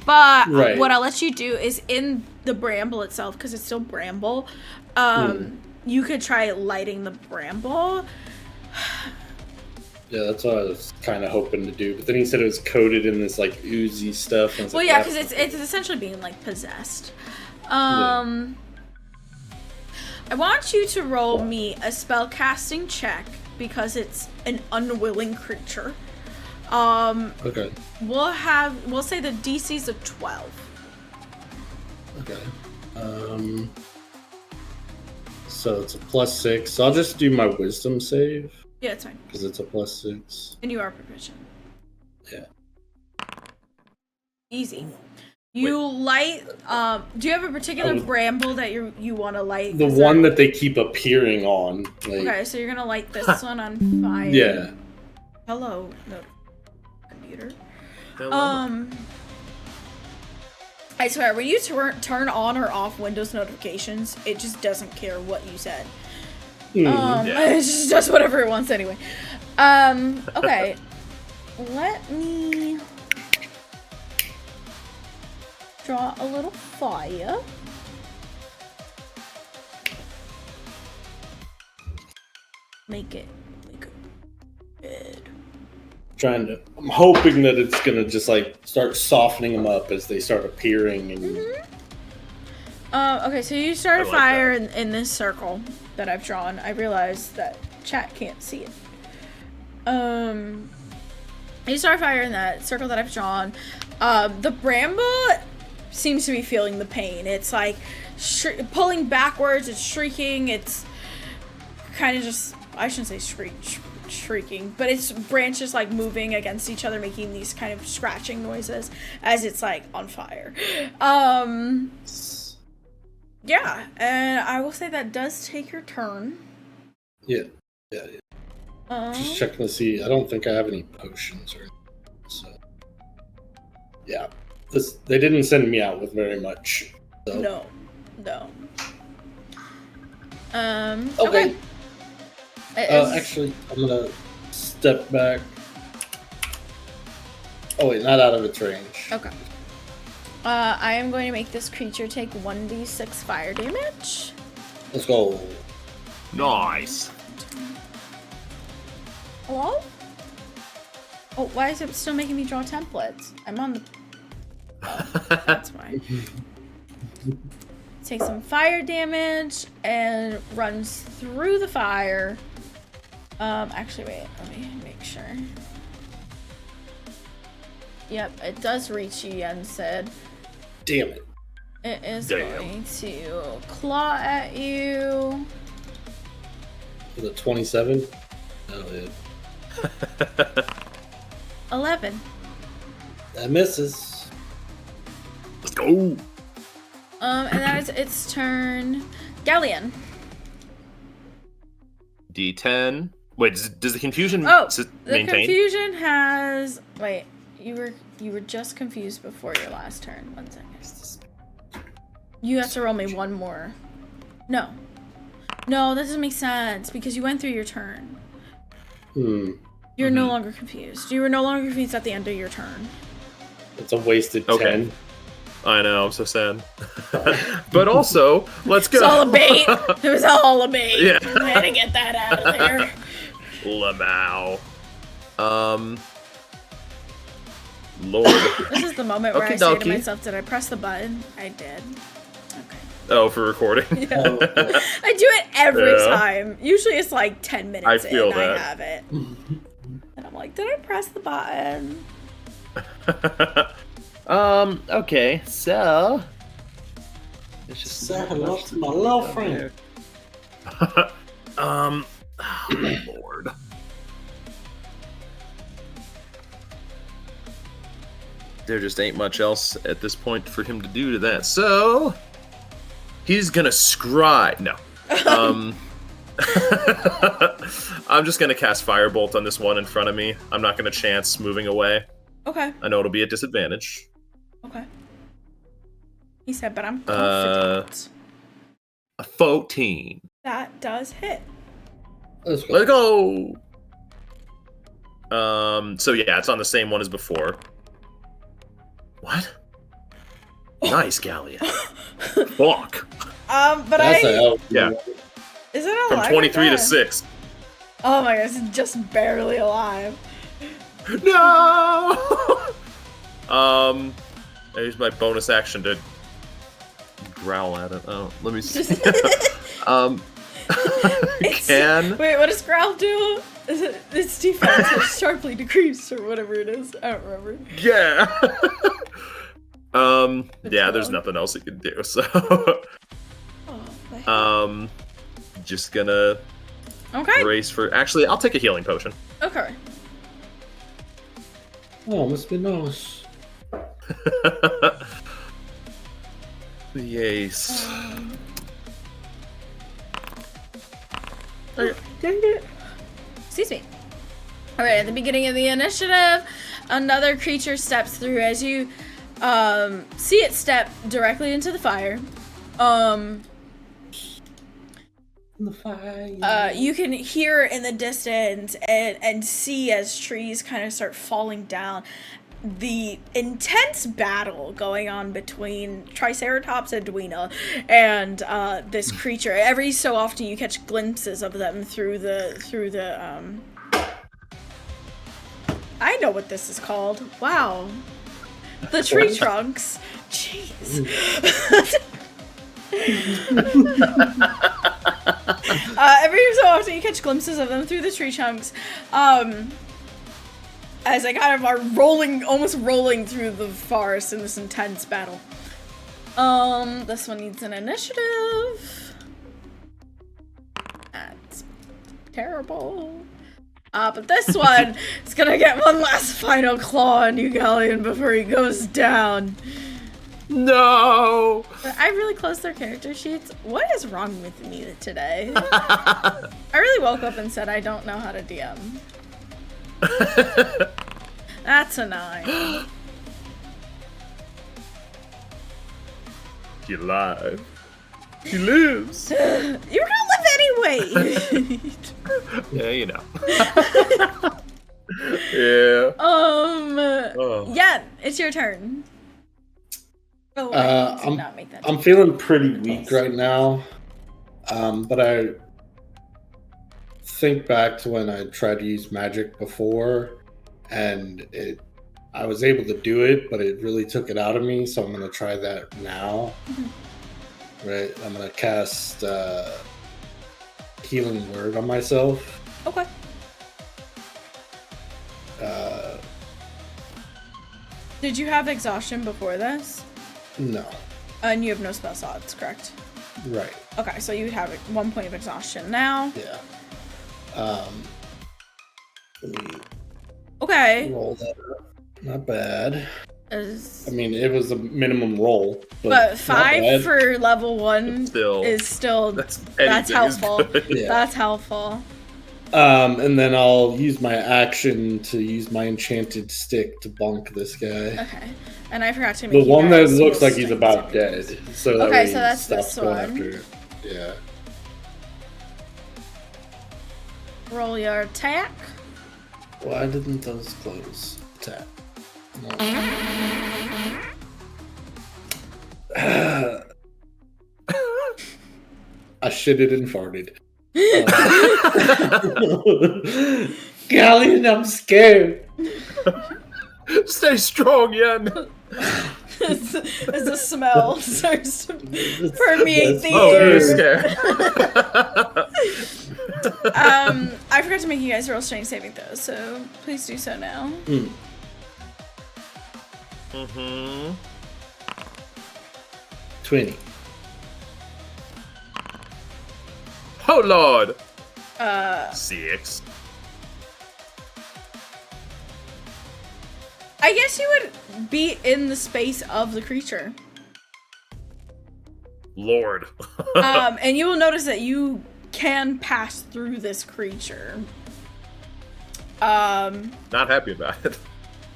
But Right. what I'll let you do is in the bramble itself, because it's still bramble. You could try lighting the bramble. Yeah, that's what I was kind of hoping to do. But then he said it was coated in this like oozy stuff. And I was Well, like, yeah, that's- because it's essentially being like possessed. Yeah. I want you to roll me a spell casting check because it's an unwilling creature. Okay. We'll say the DC's a 12. Okay. So it's a +6. So I'll just do my wisdom save Yeah, it's fine. because it's a +6. And you are proficient. Yeah. Easy. You light. Do you have a particular bramble that you want to light? The Is one there- that they keep appearing on. Like, Okay, so you're gonna light this one on fire. Yeah. Hello, no, computer. Hello. I swear, when you turn on or off Windows notifications, it just doesn't care what you said. Mhm. Yeah. It just does whatever it wants anyway. Okay. Let me draw a little fire. Make it good. I'm hoping that it's gonna just like start softening them up as they start appearing and Okay, so you start a I like fire in this circle that I've drawn. I realize that chat can't see it. You start a fire in that circle that I've drawn. The bramble seems to be feeling the pain. It's like pulling backwards. It's shrieking. It's kind of just, I shouldn't say shrieking, but its branches like moving against each other, making these kind of scratching noises as it's like on fire. Yeah, and I will say that does take your turn. yeah. Just checking to see. I don't think I have any potions or anything, so yeah. They didn't send me out with very much. So. No. Okay. It is- Actually, I'm gonna step back. Oh wait, not out of its range. Okay. I am going to make this creature take 1d6 fire damage. Let's go. Nice. Hello? Oh, why is it still making me draw templates? I'm on the... That's why. Takes some fire damage and runs through the fire. Actually, wait. Let me make sure. Yep, it does reach you, Yensid. Damn it. It is Damn. going to claw at you. With a 27? Oh, yeah. 11. That misses. Let's go. And that is its turn. Galleon. D10. Wait, does the confusion Oh, the maintain? confusion has. Wait, you were just confused before your last turn. 1 second. You have to roll me one more. No, that doesn't make sense because you went through your turn. You're no longer confused. You were no longer confused at the end of your turn. It's a wasted Okay. 10. I know, I'm so sad. But also, let's go. It's all a bait. It was all a bait. Yeah. I had to get that out of there. Lamau. Lord. This is the moment where I Okie say to dokie. myself, did I press the button? I did. Okay. Oh, for recording. Yeah. Oh, yeah. I do it every Yeah. time. Usually it's like 10 minutes I feel in, that. I have it. And I'm like, did I press the button? Okay, so. It's just Say hello to my little friend. Oh, Lord. There just ain't much else at this point for him to do to that. So he's gonna scry. No. I'm just gonna cast Firebolt on this one in front of me. I'm not gonna chance moving away. Okay. I know it'll be at disadvantage. Okay. He said, but I'm confident. A 14. That does hit. Let's go. Let's go. So yeah, it's on the same one as before. What? Nice, Gallia. Fuck. But That's I... a hell. Yeah. Is it From alive? 23 or to dead? 6. Oh my gosh, it's just barely alive. No! I use my bonus action to growl at it. Oh, let me see. Can Wait, what does Growl do? Is it, its defense is sharply decreased or whatever it is. I don't remember. yeah. Yeah, there's nothing else it can do. So Oh, just gonna okay. brace for. Actually, I'll take a healing potion. Okay. Oh, must be nice. The ace. Excuse me. Alright, at the beginning of the initiative, another creature steps through as you see it step directly into the fire. The fire. You can hear in the distance and see as trees kind of start falling down the intense battle going on between Triceratops and Dweena and this creature. Every so often you catch glimpses of them through the I know what this is called. Wow. The tree trunks. Jeez. Every so often you catch glimpses of them through the tree trunks. As they kind of are almost rolling through the forest in this intense battle. This one needs an initiative. That's terrible. But this one is gonna get one last final claw on you, Galleon, before he goes down. No. I really closed their character sheets. What is wrong with me today? I really woke up and said I don't know how to DM. That's a 9. He alive. He lives. You're gonna live anyway. Yeah, you know. Yeah. Oh. Yeah, it's your turn. Oh, I did not make that. I'm feeling pretty weak right now. But I think back to when I tried to use magic before, and I was able to do it, but it really took it out of me, so I'm gonna try that now. Right, I'm gonna cast Healing Word on myself. Okay. Did you have exhaustion before this? No. And you have no spell slots, correct? Right. Okay, so you have 1 point of exhaustion now. Yeah. Let me Okay. roll that up. Not bad. Is- I mean, it was a minimum roll, but But not 5 bad. for level 1 Still. is still That's that's anything is helpful. good. Yeah. That's helpful. And then I'll use my action to use my enchanted stick to bonk this guy. Okay. And I forgot to make The you one that guys looks roll like he's strength about saving dead. throws. So that Okay, way so that's he stops this going one. after it. Yeah. Roll your attack. Why didn't those close? Tap. No. I shitted and farted. Galleon, I'm scared. Stay strong, Yen. As the smell starts to permeate the Oh, air. you're scared. I forgot to make you guys roll strength saving throws, so please do so now. Mm-hmm. 20. Oh Lord. 6. I guess you would be in the space of the creature. Lord. And you will notice that you can pass through this creature. Not happy about it.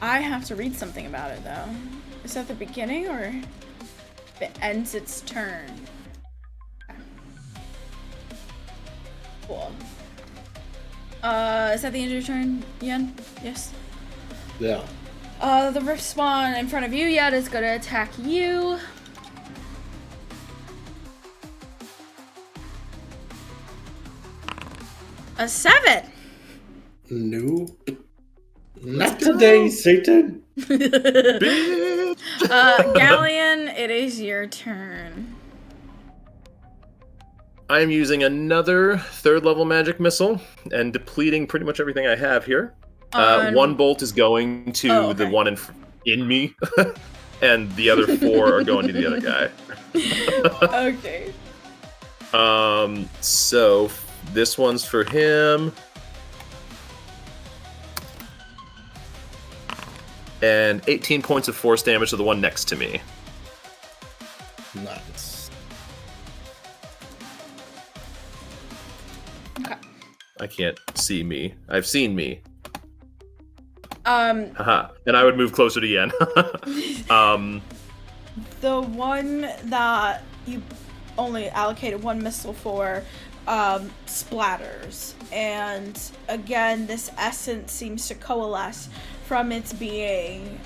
I have to read something about it though. Is that the beginning or it ends its turn? Cool. Is that the end of your turn, Yen? Yes. Yeah. The rift spawn in front of you yet is gonna attack you. A 7. Nope. Not today, Satan. Galleon, it is your turn. I am using another 3rd level magic missile and depleting pretty much everything I have here. One bolt is going to the one in me, and the other 4 are going to the other guy. Okay. So this one's for him. And 18 points of force damage to the one next to me. Nice. Okay. I can't see me. I've seen me. Um, Haha. And I would move closer to Yen. the one that you only allocated one missile for splatters, and again this essence seems to coalesce from its being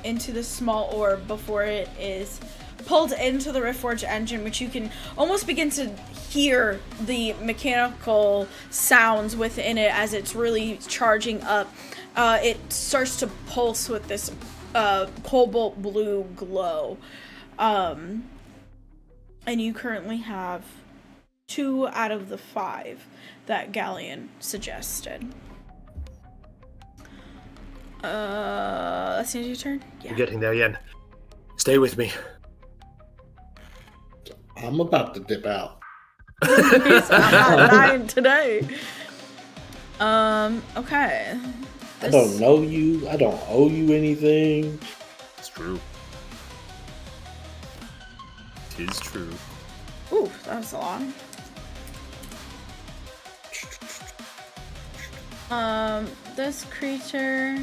into the small orb before it is pulled into the Riftforge engine, which you can almost begin to hear the mechanical sounds within it as it's really charging up. It starts to pulse with this cobalt blue glow. And you currently have 2 out of the 5 that Galleon suggested. That's the end of your turn? Yeah. I'm getting there, Yen. Stay with me. I'm about to dip out. I'm not dying today. Okay. I don't know you. I don't owe you anything. It's true. Tis true. Ooh, that was long. This creature...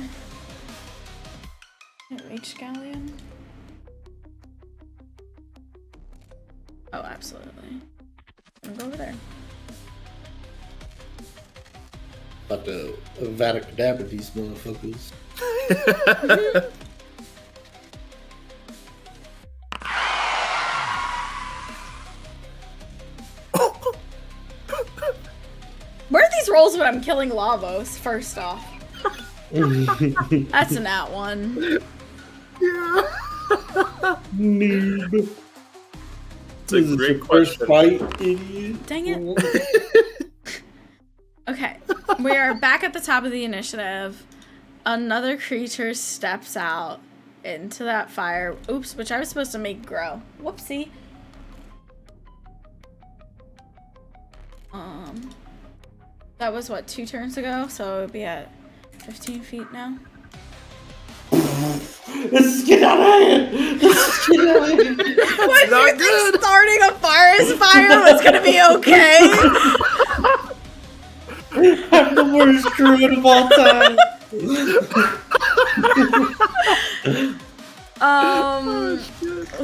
Can it reach Galleon? Oh, absolutely. I'm gonna go over there. About to Vatican these motherfuckers. Where are these rolls when I'm killing Lavos, first off? That's a nat 1. Noob. It's a great First question. fight, idiot. Dang it. Okay, we are back at the top of the initiative. Another creature steps out into that fire. Oops, which I was supposed to make grow. Whoopsie. That was what, 2 turns ago? So it would be at 15 feet now. Let's get out of here. Let's get out of here. What, do you think starting a forest fire was gonna be okay? I'm the worst druid of all time.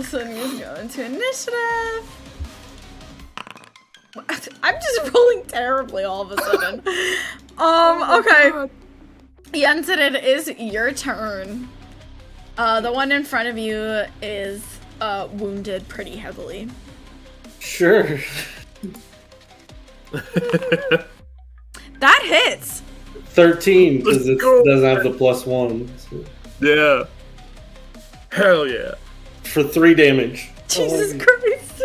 So he's going to initiative. I'm just rolling terribly all of a sudden. Okay. Jensen, it is your turn. The one in front of you is wounded pretty heavily. Sure. That hits. 13 because it Let's go. doesn't have the +1. So Yeah. Hell yeah. for 3 damage. Jesus Christ.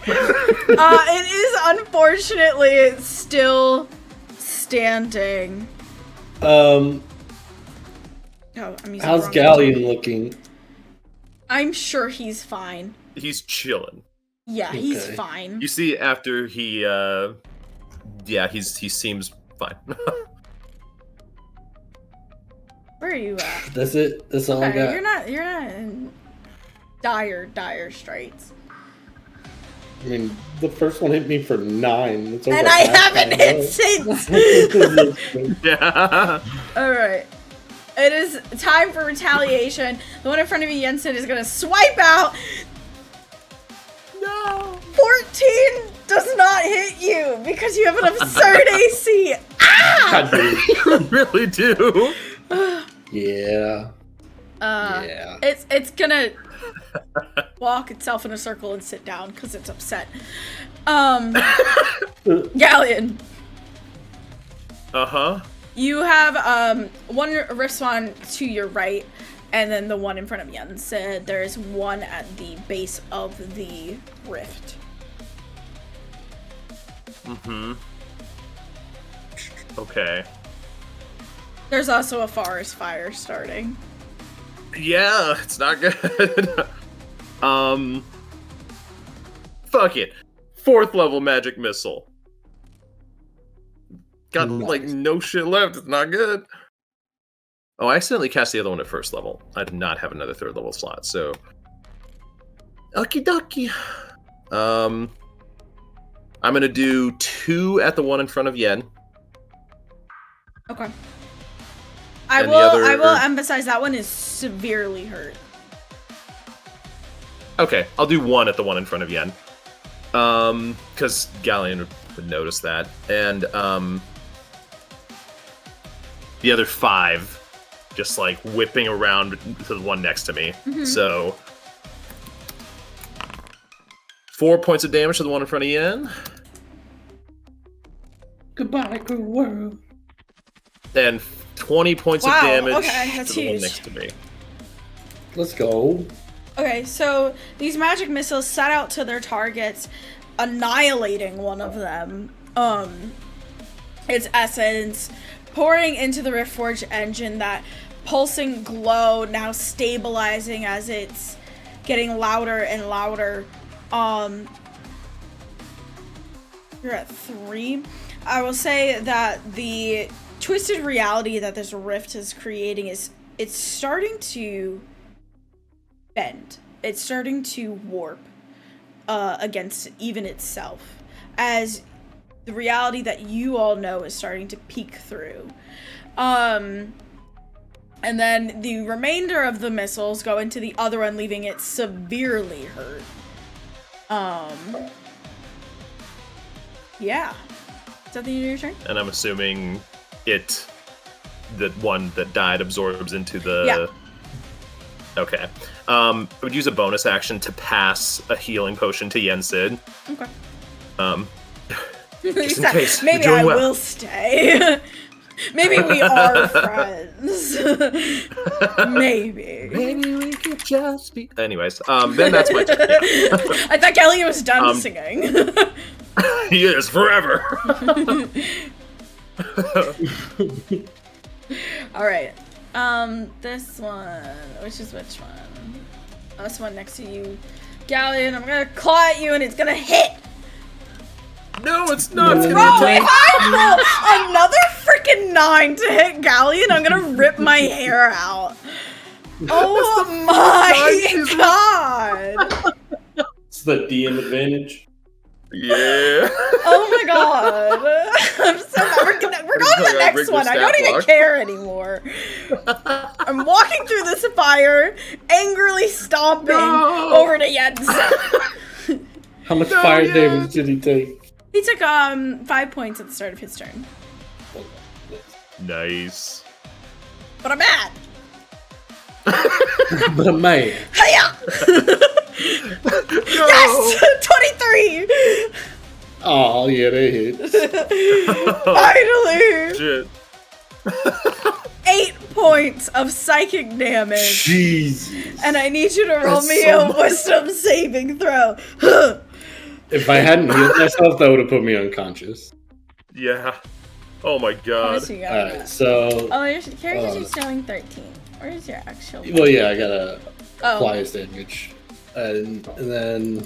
It is unfortunately still standing. Um, Oh, I'm using how's the wrong Galleon looking? I'm sure he's fine. He's chilling. Yeah, he's Okay. fine. You see, after he, he seems fine. Where are you at? That's it. That's all I Okay, got. you're not in dire straits. I mean, the first one hit me for 9. That's over And I half haven't my hit health. since. Yeah. Alright. It is time for retaliation. The one in front of you, Jensen, is gonna swipe out. No. 14 does not hit you because you have an absurd AC. Ah! God, dude. You really do. Yeah. Yeah. It's gonna walk itself in a circle and sit down because it's upset. Galleon, Uh-huh. you have one rift spawn to your right, and then the one in front of Jensen. There's one at the base of the rift. Mm-hmm. Okay. There's also a forest fire starting. Yeah, it's not good. Fuck it. 4th level magic missile. Got like no shit left. It's not good. Oh, I accidentally cast the other one at 1st level. I did not have another 3rd level slot, so okie dokie. I'm gonna do 2 at the one in front of Yen. Okay. I And the will other- emphasize that one is severely hurt. Okay, I'll do 1 at the one in front of Yen. Because Galleon would notice that. And, the other 5 just, like, whipping around to the one next to me. So, 4 points of damage to the one in front of Yen. Goodbye, good world. And 20 points Wow, of damage okay, that's to the one huge. next to me. Let's go. Okay, so these magic missiles set out to their targets, annihilating one of them. Its essence pouring into the Riftforge engine, that pulsing glow now stabilizing as it's getting louder and louder. You're at 3. I will say that the twisted reality that this rift is creating it's starting to bend. It's starting to warp against even itself, as the reality that you all know is starting to peek through. And then the remainder of the missiles go into the other one, leaving it severely hurt. Yeah. Is that the end of your turn? And I'm assuming the one that died absorbs into the... Yeah. Okay. I would use a bonus action to pass a healing potion to Yensid. Okay. Just in case. Maybe You're doing I well. will stay. Maybe we are friends. Maybe. Maybe we could just be... Anyways, then that's my turn. I thought Kelly was done singing. Yes, forever! Alright. This one. Which one? This one next to you. Galleon, I'm gonna claw at you and it's gonna hit! No, it's not! It's Bro, gonna if I roll another freaking 9 to hit Galleon, I'm gonna rip my hair out. Oh my god! It's the DM advantage. Yeah. Oh my god. I'm so mad. We're going to the next one. I don't even care anymore. I'm walking through this fire, angrily stomping over to Jensen. How much fire damage did he take? He took 5 points at the start of his turn. Nice. But I'm mad. But man, Hiya! Yes! 23! oh yeah, they hit. Finally! Shit. 8 points of psychic damage. Jesus. And I need you to roll That's me so a much. wisdom saving throw. If I hadn't healed myself, that would have put me unconscious. Yeah. Oh my How god. much you got? Alright, so. Oh, your character sheet's showing 13. Where's your actual? Well, yeah, I gotta Oh. apply his damage. And then.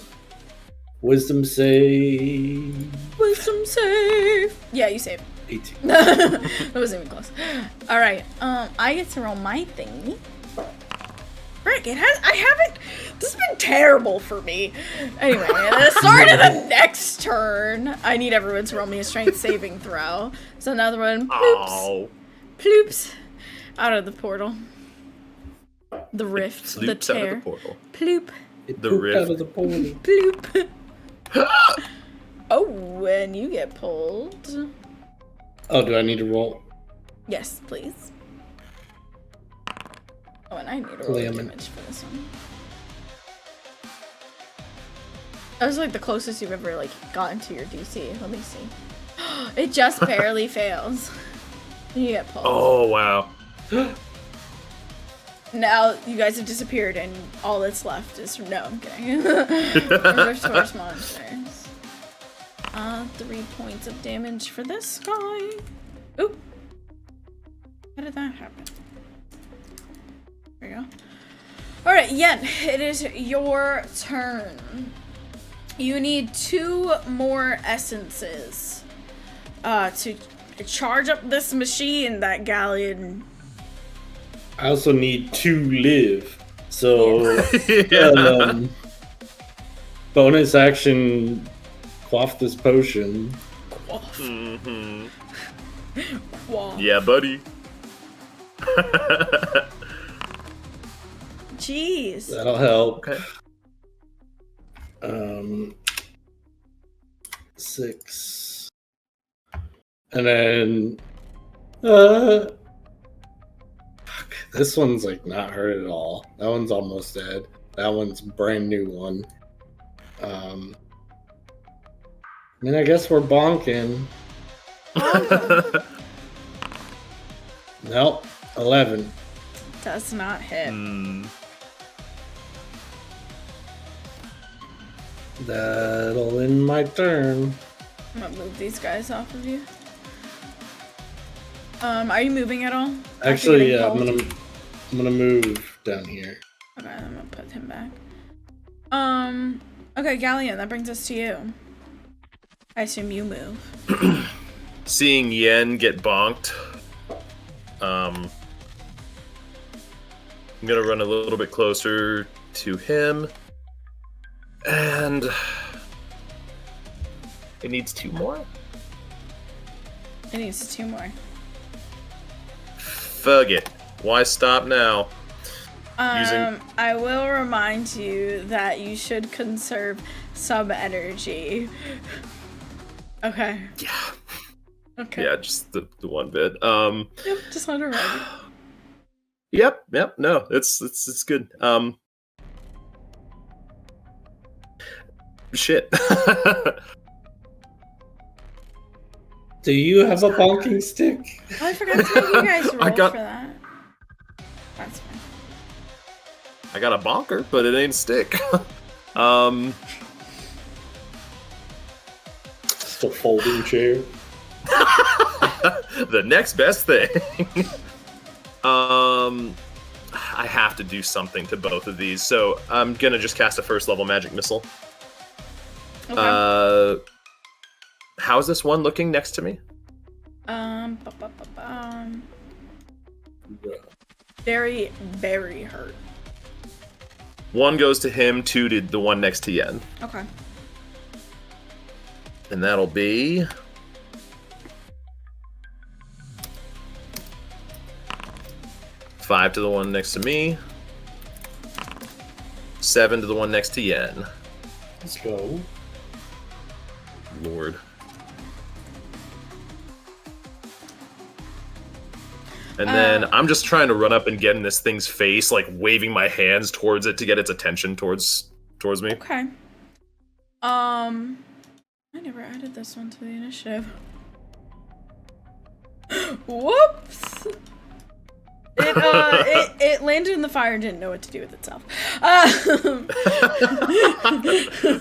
Wisdom save. Wisdom save. Yeah, you saved. 18. That wasn't even close. All right. I get to roll my thingy. Frick, I haven't. This has been terrible for me. Anyway, at the start of the next turn, I need everyone to roll me a strength saving throw. So another one. Ploops. Oh. Ploops. Out of the portal. The rift. The Loops out of tear. the portal. Ploop. It The pooped rift. out of the portal. Ploop. Oh, and you get pulled. Oh, do I need to roll? Yes, please. Oh, and I need to roll Liam. damage for this one. That was like the closest you've ever like gotten to your DC. Let me see. It just barely fails. You get pulled. Oh wow. Now you guys have disappeared, and all that's left is no. I'm kidding. Rift Force monsters. 3 points of damage for this guy. Oop. How did that happen? There we go. All right, Yen. It is your turn. You need 2 more essences to charge up this machine that Galleon. I also need to live. So, Yeah. bonus action, quaff this potion. Quaff. Mhm. Quaff. Yeah, buddy. Jeez. That'll help. Okay. 6. And then, fuck, this one's like not hurt at all. That one's almost dead. That one's a brand new one. I mean, I guess we're bonking. Nope, 11. Does not hit. Hmm. That'll end my turn. I'm gonna move these guys off of you. Are you moving at all? After Actually, getting yeah, I'm pulled? gonna move down here. Okay, I'm gonna put him back. Okay, Galleon, that brings us to you. I assume you move. Seeing Yen get bonked, I'm gonna run a little bit closer to him, and it needs 2 more. It needs 2 more. Fuck it. Why stop now? I will remind you that you should conserve some energy. Okay. Yeah. Okay. Yeah, just the one bit. Yep, just want to remind you. Yep. No, it's good. Shit. Do you have a bonking stick? Oh, I forgot to make you guys roll got- for that. That's fine. I got a bonker, but it ain't stick. Just a folding chair. The next best thing. I have to do something to both of these, so I'm gonna just cast a 1st level magic missile. Okay. How's this one looking next to me? Very, very hurt. 1 goes to him, 2 to the one next to Yen. Okay. And that'll be... Five to the one next to me. 7 to the one next to Yen. Let's go. Lord. And then I'm just trying to run up and get in this thing's face, like waving my hands towards it to get its attention towards me. Okay. I never added this one to the initiative. Whoops! it landed in the fire and didn't know what to do with itself.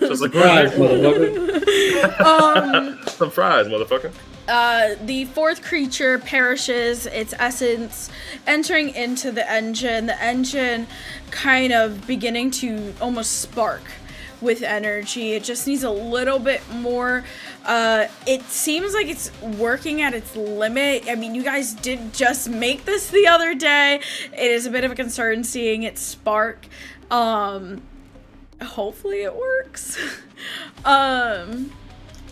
Just like Fries, motherfucker. some fries, motherfucker. The fourth creature perishes, its essence entering into the engine kind of beginning to almost spark with energy. It just needs a little bit more. It seems like it's working at its limit. I mean, you guys did just make this the other day. It is a bit of a concern seeing it spark. Hopefully it works.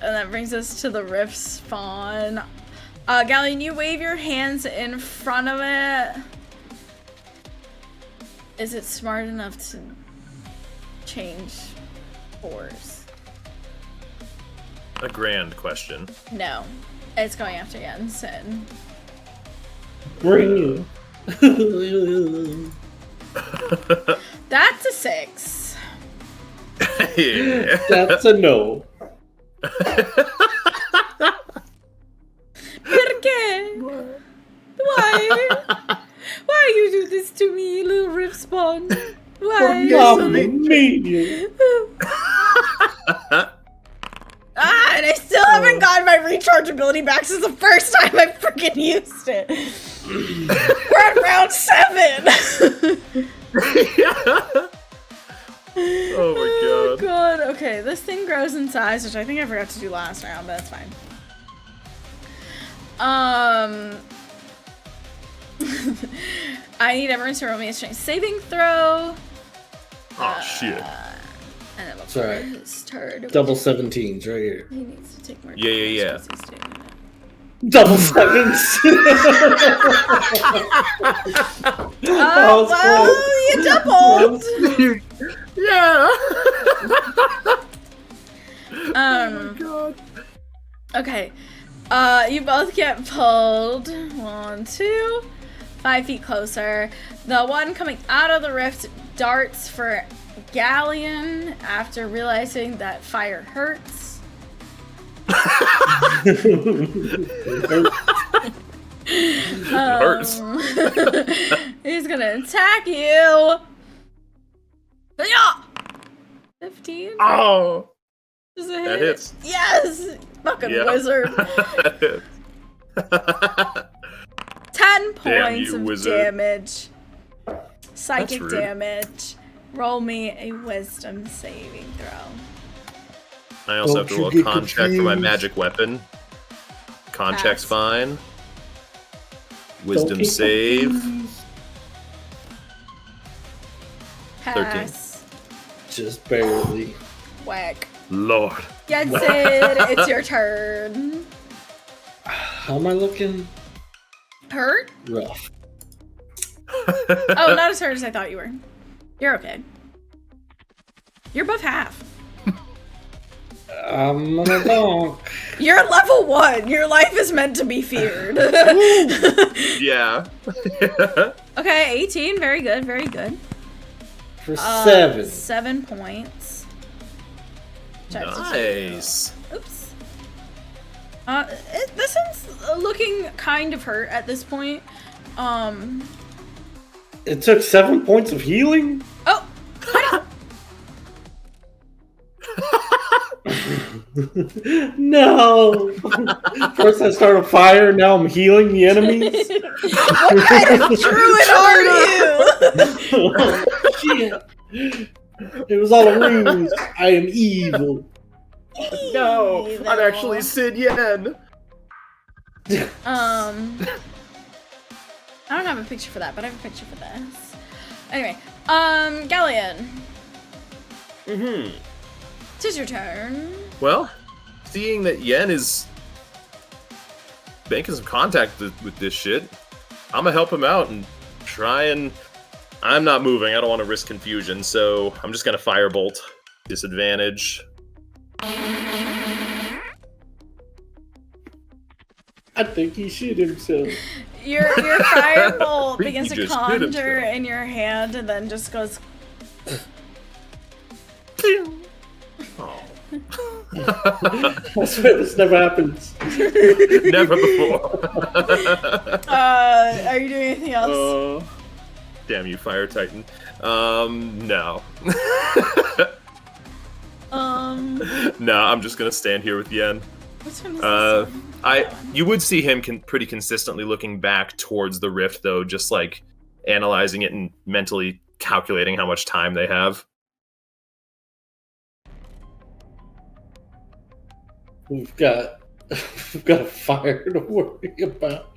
And that brings us to the rift spawn. Galleon, you wave your hands in front of it. Is it smart enough to change course? A grand question. No. It's going after Jensen. Bring you. That's a 6. Yeah. That's a no. Perché? Why? Why you do this to me, little rift spawn? Why? And I still haven't gotten my recharge ability back since the first time I freaking used it. We're at round 7. Oh my god. God. Okay, this thing grows in size, which I think I forgot to do last round, but that's fine. I need everyone to roll me a strength saving throw. Oh shit. And then It's alright. his turn. Double 17s right here. He needs to take more. Yeah. damage 'cause he's doing it. Double 7s. Oh, well, you doubled. Yeah. God. Okay. You both get pulled 1, 2, 5 feet closer. The one coming out of the rift darts for Galleon after realizing that fire hurts. Hurts. He's gonna attack you. Yeah. 15. Oh. Does it hit? That hits. Yes. Fucking Yeah. wizard. 10 points you, of wizard. damage. Psychic rude. damage. Roll me a wisdom saving throw. I also Don't have to you roll a get con check for my confused. magic weapon. Con Pass. check's fine. Wisdom Don't get save. confused. Pass. Just barely. Whack. Lord. Jensen, it's your turn. How am I looking? Hurt? Rough. Oh, not as hurt as I thought you were. You're okay. You're above half. I'm on a donk. You're level 1. Your life is meant to be feared. Yeah. Okay, 18. Very good, very good. For 7. 7 points. Nice. Oops. This one's looking kind of hurt at this point. It took 7 points of healing? Oh! No! First I start a fire, now I'm healing the enemies? What kind of druid are you? Shit! It was all a ruse. I am evil. No, I'm actually Sid Yen. I don't have a picture for that, but I have a picture for this. Anyway, Galleon. Mm-hmm. Tis your turn. Well, seeing that Yen is making some contact with this shit, I'm gonna help him out and try and... I'm not moving, I don't want to risk confusion, so I'm just gonna firebolt. Disadvantage. I think he shit himself. Your firebolt He begins to just did conjure himself. in your hand and then just goes. Oh. I swear this never happens. Never before. Are you doing anything else? Damn you, Fire Titan. No. No, I'm just gonna stand here with Yen. Which one is this one? You would see him pretty consistently looking back towards the rift, though, just like analyzing it and mentally calculating how much time they have. We've got a fire to worry about.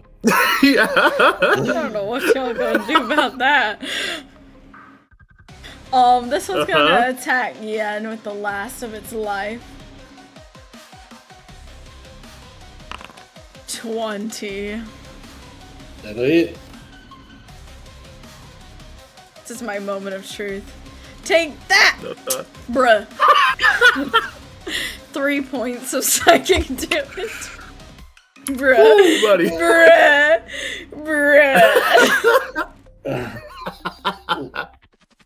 Yeah. I don't know what y'all gonna do about that. This one's gonna attack Yen with the last of its life. 20. That'll hit. This is my moment of truth. Take that, No, bruh. 3 points of psychic damage. Bruh. Ooh, buddy. Bruh.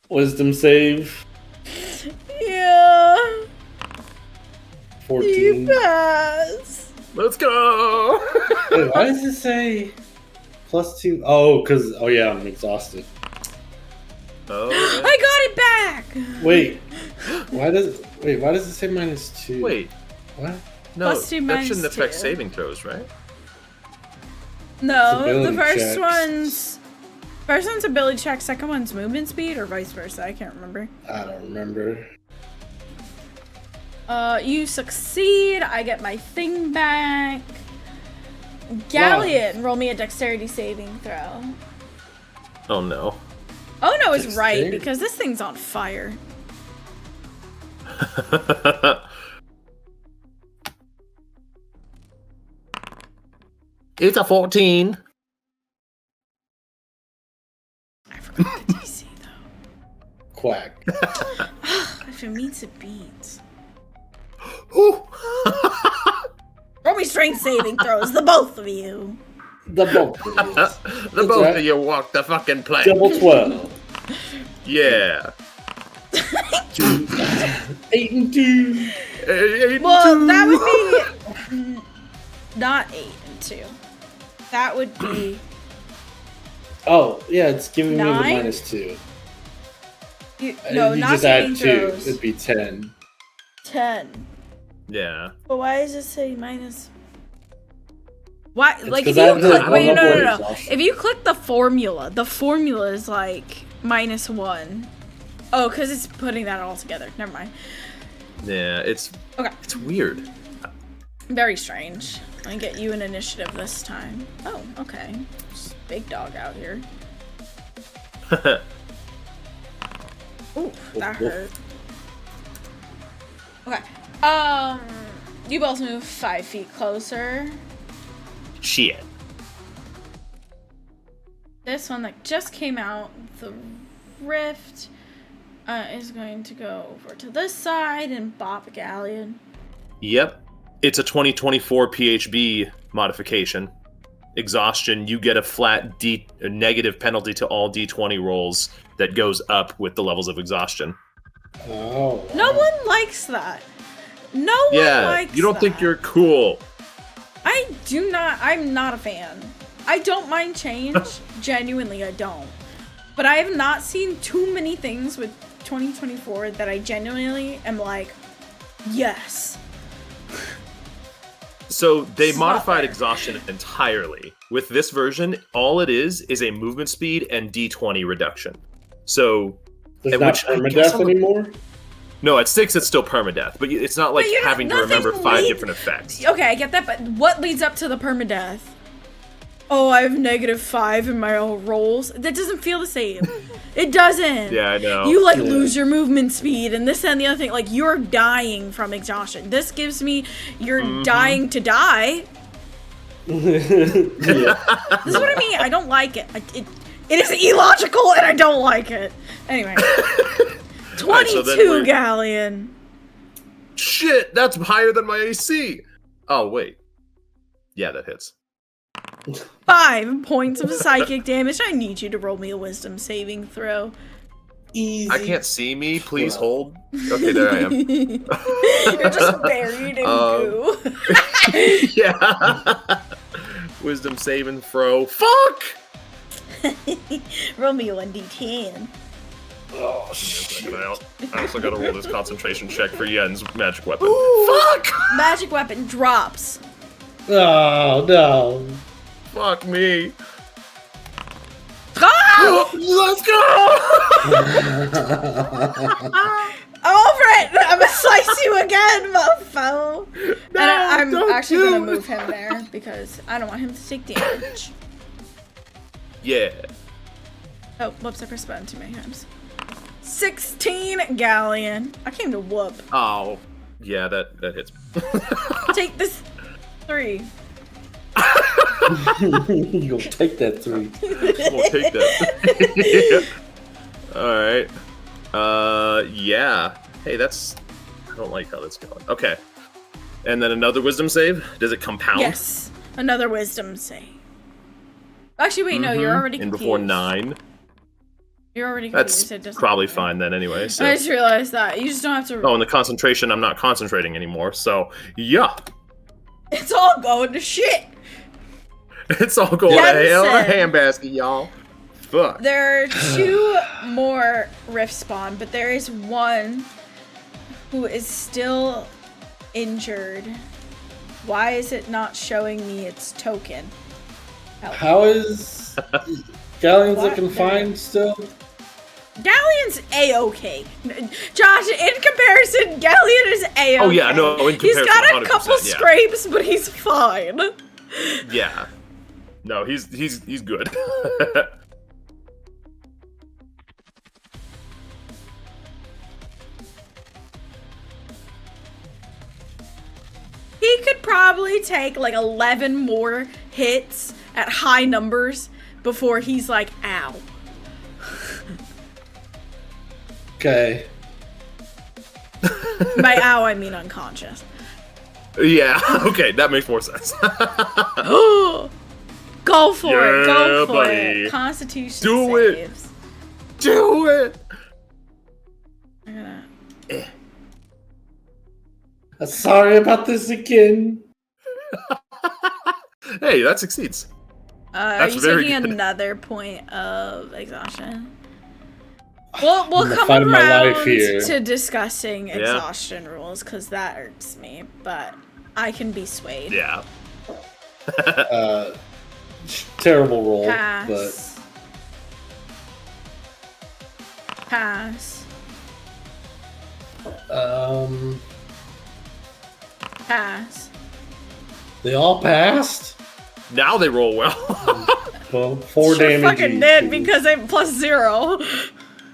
Wisdom save. Yeah. 14. You pass. Let's go. Wait, why does it say +2? Oh, yeah, I'm exhausted. Oh, yeah. I got it back. Wait, why does it say -2? Wait, What? no, +2, that shouldn't affect -2. saving throws, right? No, the Ability first checks. one's ability check, second one's movement speed, or vice versa. I can't remember. I don't remember. You succeed. I get my thing back. Galleon, roll me a dexterity saving throw. Oh no. Oh no, it's right Dexterity? because this thing's on fire. It's a 14. I forgot the DC though. Quack. If it meets it beats. Ooh. Roll me strength saving throws, the both of you. The both of you. The both right. of you walk the fucking plank. Double 12. Yeah. 8 and 2. Well, that would be not 8 and 2. That would be Oh, yeah, it's giving me the 9? -2. no, you not just saving add 2. throws. It'd be 10. 10. Yeah. But why does it say minus? Why? It's Like if 'cause I you have the click, wait, no, vulnerable no. exhaustion. If you click the formula is like -1. Oh, because it's putting that all together. Never mind. Yeah, it's Okay. weird. Very strange. Let me get you an initiative this time. Oh, okay. Just big dog out here. Ooh, that hurt. Okay. You both move 5 feet closer. Shit. This one that just came out, the rift, is going to go over to this side and bop a galleon. Yep. It's a 2024 PHB modification. Exhaustion, you get a flat a negative penalty to all D20 rolls that goes up with the levels of exhaustion. Oh. No one likes that. No one Yeah, likes you don't think that. you're cool. I'm not a fan. I don't mind change. Genuinely, I don't. But I have not seen too many things with 2024 that I genuinely am like, yes. So they It's not modified fair. exhaustion entirely. With this version, all it is a movement speed and D20 reduction. So, It's at not which I guess permadeath I'm- anymore? no, at 6 it's still permadeath, but it's not like But having to remember nothing 5 leads- different effects. Okay, I get that, but what leads up to the permadeath? Oh, I have -5 in my own rolls. That doesn't feel the same. It doesn't. Yeah, I know. You like Yeah. lose your movement speed and this and the other thing. Like you're dying from exhaustion. This gives me you're dying to die. Yeah. This is what I mean. I don't like it. It is illogical and I don't like it. Anyway. 22 Alright, so then we're- galleon. Shit, that's higher than my AC. Oh, wait. Yeah, that hits. 5 points of psychic damage. I need you to roll me a wisdom saving throw. Easy. I can't see me. Please hold. Okay, there I am. You're just buried in goo. Yeah. Wisdom saving throw. Fuck! Roll me 1d10. Oh, I also gotta roll this concentration check for Yen's magic weapon. Ooh. Fuck! Magic weapon drops. Oh, no. Fuck me. Ah! Let's go! I'm over it! I'm gonna slice you again, mofo! And I'm don't actually do gonna it. move him there because I don't want him to take damage. Yeah. Oh, whoops, I pressed the button too many times. 16 galleon. I came to whoop. Oh. Yeah, that hits. Take this 3. You gonna take that 3. We'll take that. Alright. Yeah. Hey, that's... I don't like how that's going. Okay. And then another wisdom save? Does it compound? Yes. Another wisdom save. Actually, wait, no, you're already And confused. before 9. You're already confused. That's It doesn't probably matter. fine then anyway. So. I just realized that. You just don't have to... Oh, and the concentration, I'm not concentrating anymore. So, yeah. It's all going to shit! It's all going to hell in a Jensen. handbasket, y'all. Fuck. There are 2 more rift spawn, but there is one who is still injured. Why is it not showing me its token? How is Galleon's What? looking fine still? Galleon's A-okay. Josh, in comparison, Galleon is A-okay. Oh, yeah, no, in He's got a 100%, couple yeah. scrapes, but he's fine. Yeah. No, he's good. He could probably take like 11 more hits at high numbers before he's like, ow. Okay. By ow, I mean unconscious. Yeah, okay, that makes more sense. Go for it, go Yeah, for buddy. it. Constitution Do it. saves. Do it! I'm gonna... Sorry about this again. Hey, that succeeds. Are That's you very taking good. another point of exhaustion? We'll I'm come fighting my life around here. to discussing exhaustion rules, because that irks me, but I can be swayed. Yeah. Terrible roll, Pass. Pass. but Pass. they all passed. Now they roll well. Well, 4 Sure damage. fucking each. did, because I'm plus 0.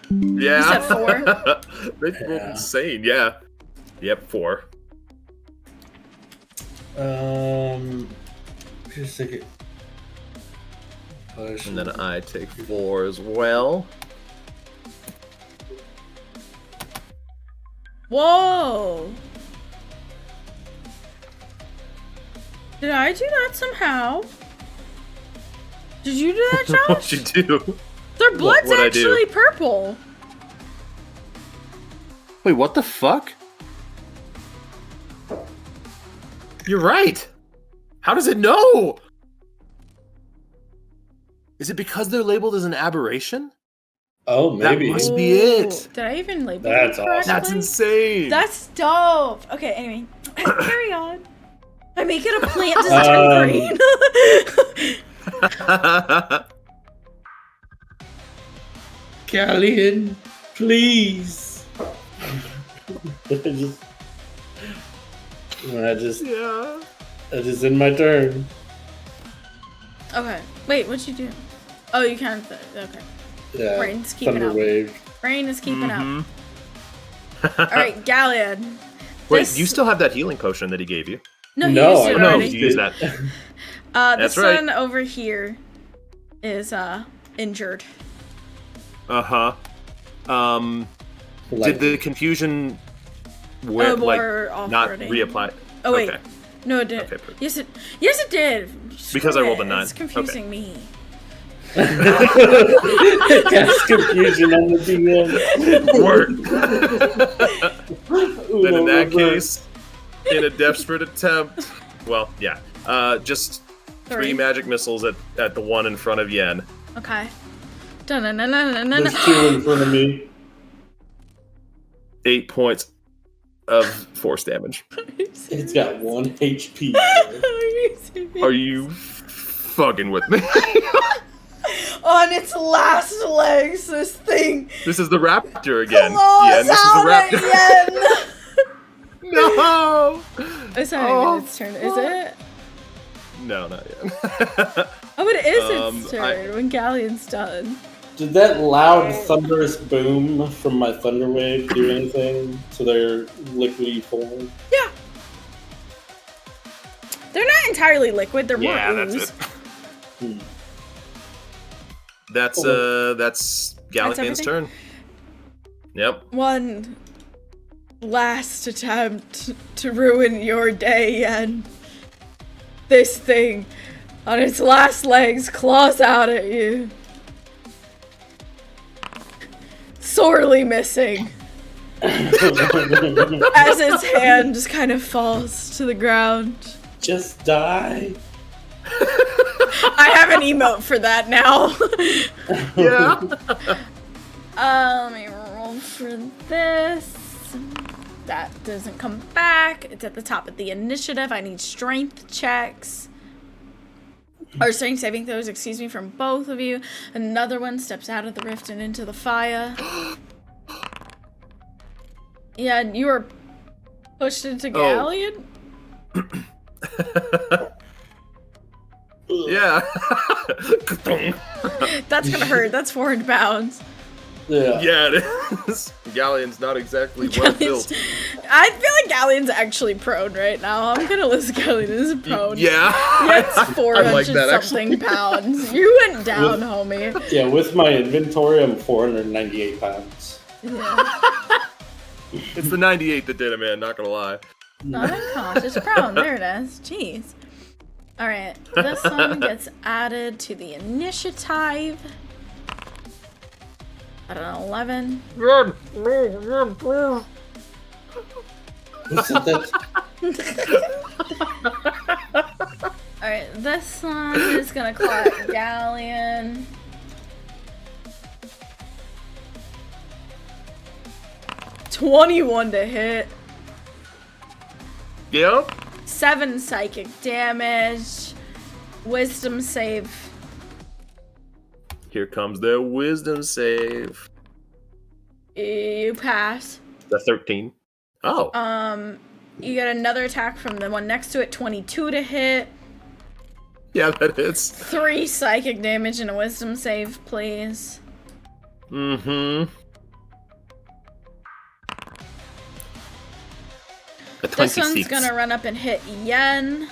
Yeah. said 4? They rolled insane, yeah. Yep, 4. Just take it. And then I take 4 as well. Whoa! Did I do that somehow? Did you do that, Josh? What'd you do? Their blood's what'd I do? actually purple. Wait, what the fuck? You're right! How does it know? Is it because they're labeled as an aberration? Oh, maybe. That must be it. Did I even label That's it awesome. correctly? That's insane! That's dope. Okay, anyway. Carry on. I make it a plant does it turn green. Galleon, please. I just Yeah. in my turn. Okay. Wait, what'd you do? Oh, you can't. Okay. Yeah. Brain's keeping Thunder up. wave. Brain is keeping up. Mhm. Alright, Galleon. Wait, This- you still have that healing potion that he gave you? No, he No, used I it Oh, no, already. you used that. This That's right. one over here is injured. Uh-huh. Like, Did the confusion like we're off not already. reapply? Oh wait. Okay. No, it did. Okay, perfect. Yes, it did. Because I rolled a 9. It's confusing me. Cast confusion on the DM. Work. Then in that Uno case, in a desperate attempt, well, yeah, just 3 magic missiles at the one in front of Yen. Okay. There's 2 in front of me. 8 points of force damage. It's got 1 HP. Are you fucking with me? On its last legs, this thing This is the raptor again. claws Yen, this is out the at raptor. Yen. No! It's not even its turn, is it? No, not yet. Oh, it is its I- turn when Galleon's done. Did that loud thunderous boom from my thunder wave do anything to their liquidy form? Yeah. They're not entirely liquid, they're Yeah, more that's ooze. it. Hmm. That's Gallian's everything? turn. Yep. One last attempt to ruin your day, and this thing on its last legs claws out at you. Sorely missing as its hand just kind of falls to the ground. Just die. I have an emote for that now. Yeah. Let me roll for this. That doesn't come back. It's at the top of the initiative. I need strength checks. Or strength saving throws, excuse me, from both of you. Another one steps out of the rift and into the fire. Yeah, and you are pushed into Galleon? Yeah. That's gonna hurt. That's 400 pounds. Yeah. Yeah, it is. Galleon's not exactly well built. I feel like Galleon's actually prone right now. I'm gonna list Galleon as prone. Yeah. That's 400 like that, something pounds. You went down, homie. Yeah, with my inventory, I'm 498 pounds. Yeah. It's the 98 that did it, man. Not gonna lie. Not unconscious prone. There it is. Jeez. Alright, this one gets added to the initiative. At an 11. Who said that? Alright, this one is gonna claw at Galleon. $21 to hit. Yep. 7 psychic damage. Wisdom save. Here comes their wisdom save. You pass. The 13. Oh. You get another attack from the one next to it. 22 to hit. Yeah, that hits. 3 psychic damage and a wisdom save, please. Mm-hmm. A This 26. one's gonna run up and hit Yen.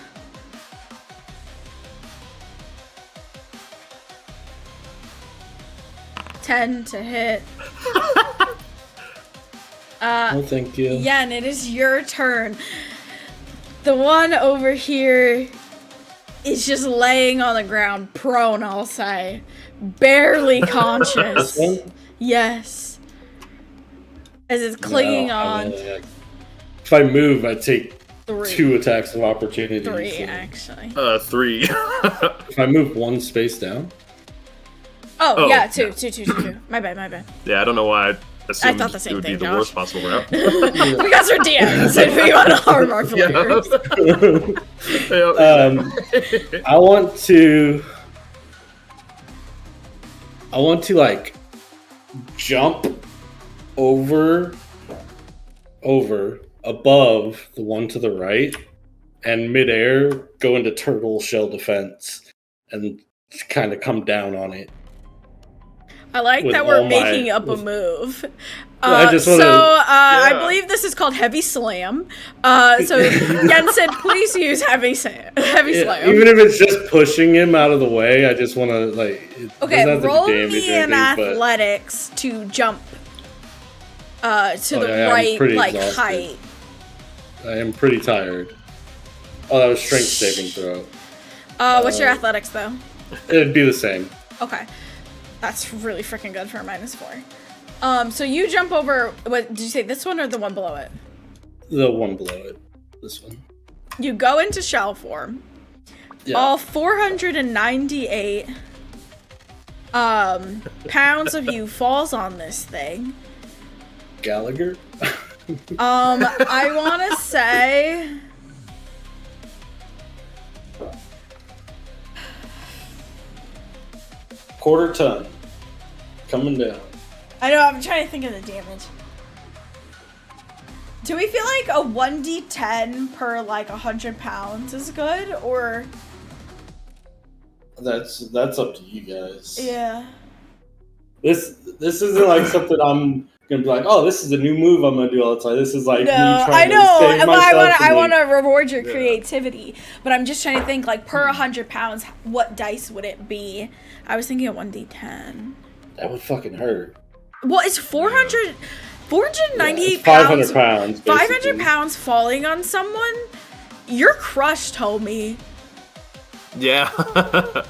$10 to hit. Oh, thank you. Yen, it is your turn. The one over here is just laying on the ground, prone, I'll say. Barely conscious. This one? Yes. As it's clinging No, on. If I move, I take 3. 2 attacks of opportunity. 3, so actually. 3. if I move 1 space down, Oh, yeah, yeah. 2. My bad. Yeah, I don't know why I assumed thought the same it would thing, be the Josh. worst possible route. Because we're DMs and we want to harm our players. I want to like jump over above the one to the right and midair go into turtle shell defense and kind of come down on it. I like With that we're all my- making up a move. I just wanna- I Yeah. believe this is called Heavy Slam. So Yen said, please use Heavy Slam. Yeah, even if it's just pushing him out of the way, I just want to like. It Okay, doesn't have to be roll damage me or in anything, but- athletics to jump to Oh, the yeah, I'm right pretty like exhausted. height. I am pretty tired. Oh, that was strength saving throw. What's your athletics though? It'd be the same. Okay. That's really freaking good for a -4. So you jump over, what did you say, this one or the one below it? The one below it. This one. You go into shell form. Yeah. All 498 pounds of you falls on this thing. Gallagher? I want to say Quarter ton. Coming down. I know, I'm trying to think of the damage. Do we feel like a 1d10 per like 100 pounds is good, or? That's up to you guys. Yeah. This isn't like something I'm gonna be like, oh, this is a new move I'm gonna do all the time. This is like me No, trying I to know. save myself. I want to reward your creativity, but I'm just trying to think like per 100 pounds, what dice would it be? I was thinking a 1d10. That would fucking hurt. Well, it's 498 it's 500 pounds. 500 basically. pounds falling on someone. You're crushed, homie. Yeah. Oh,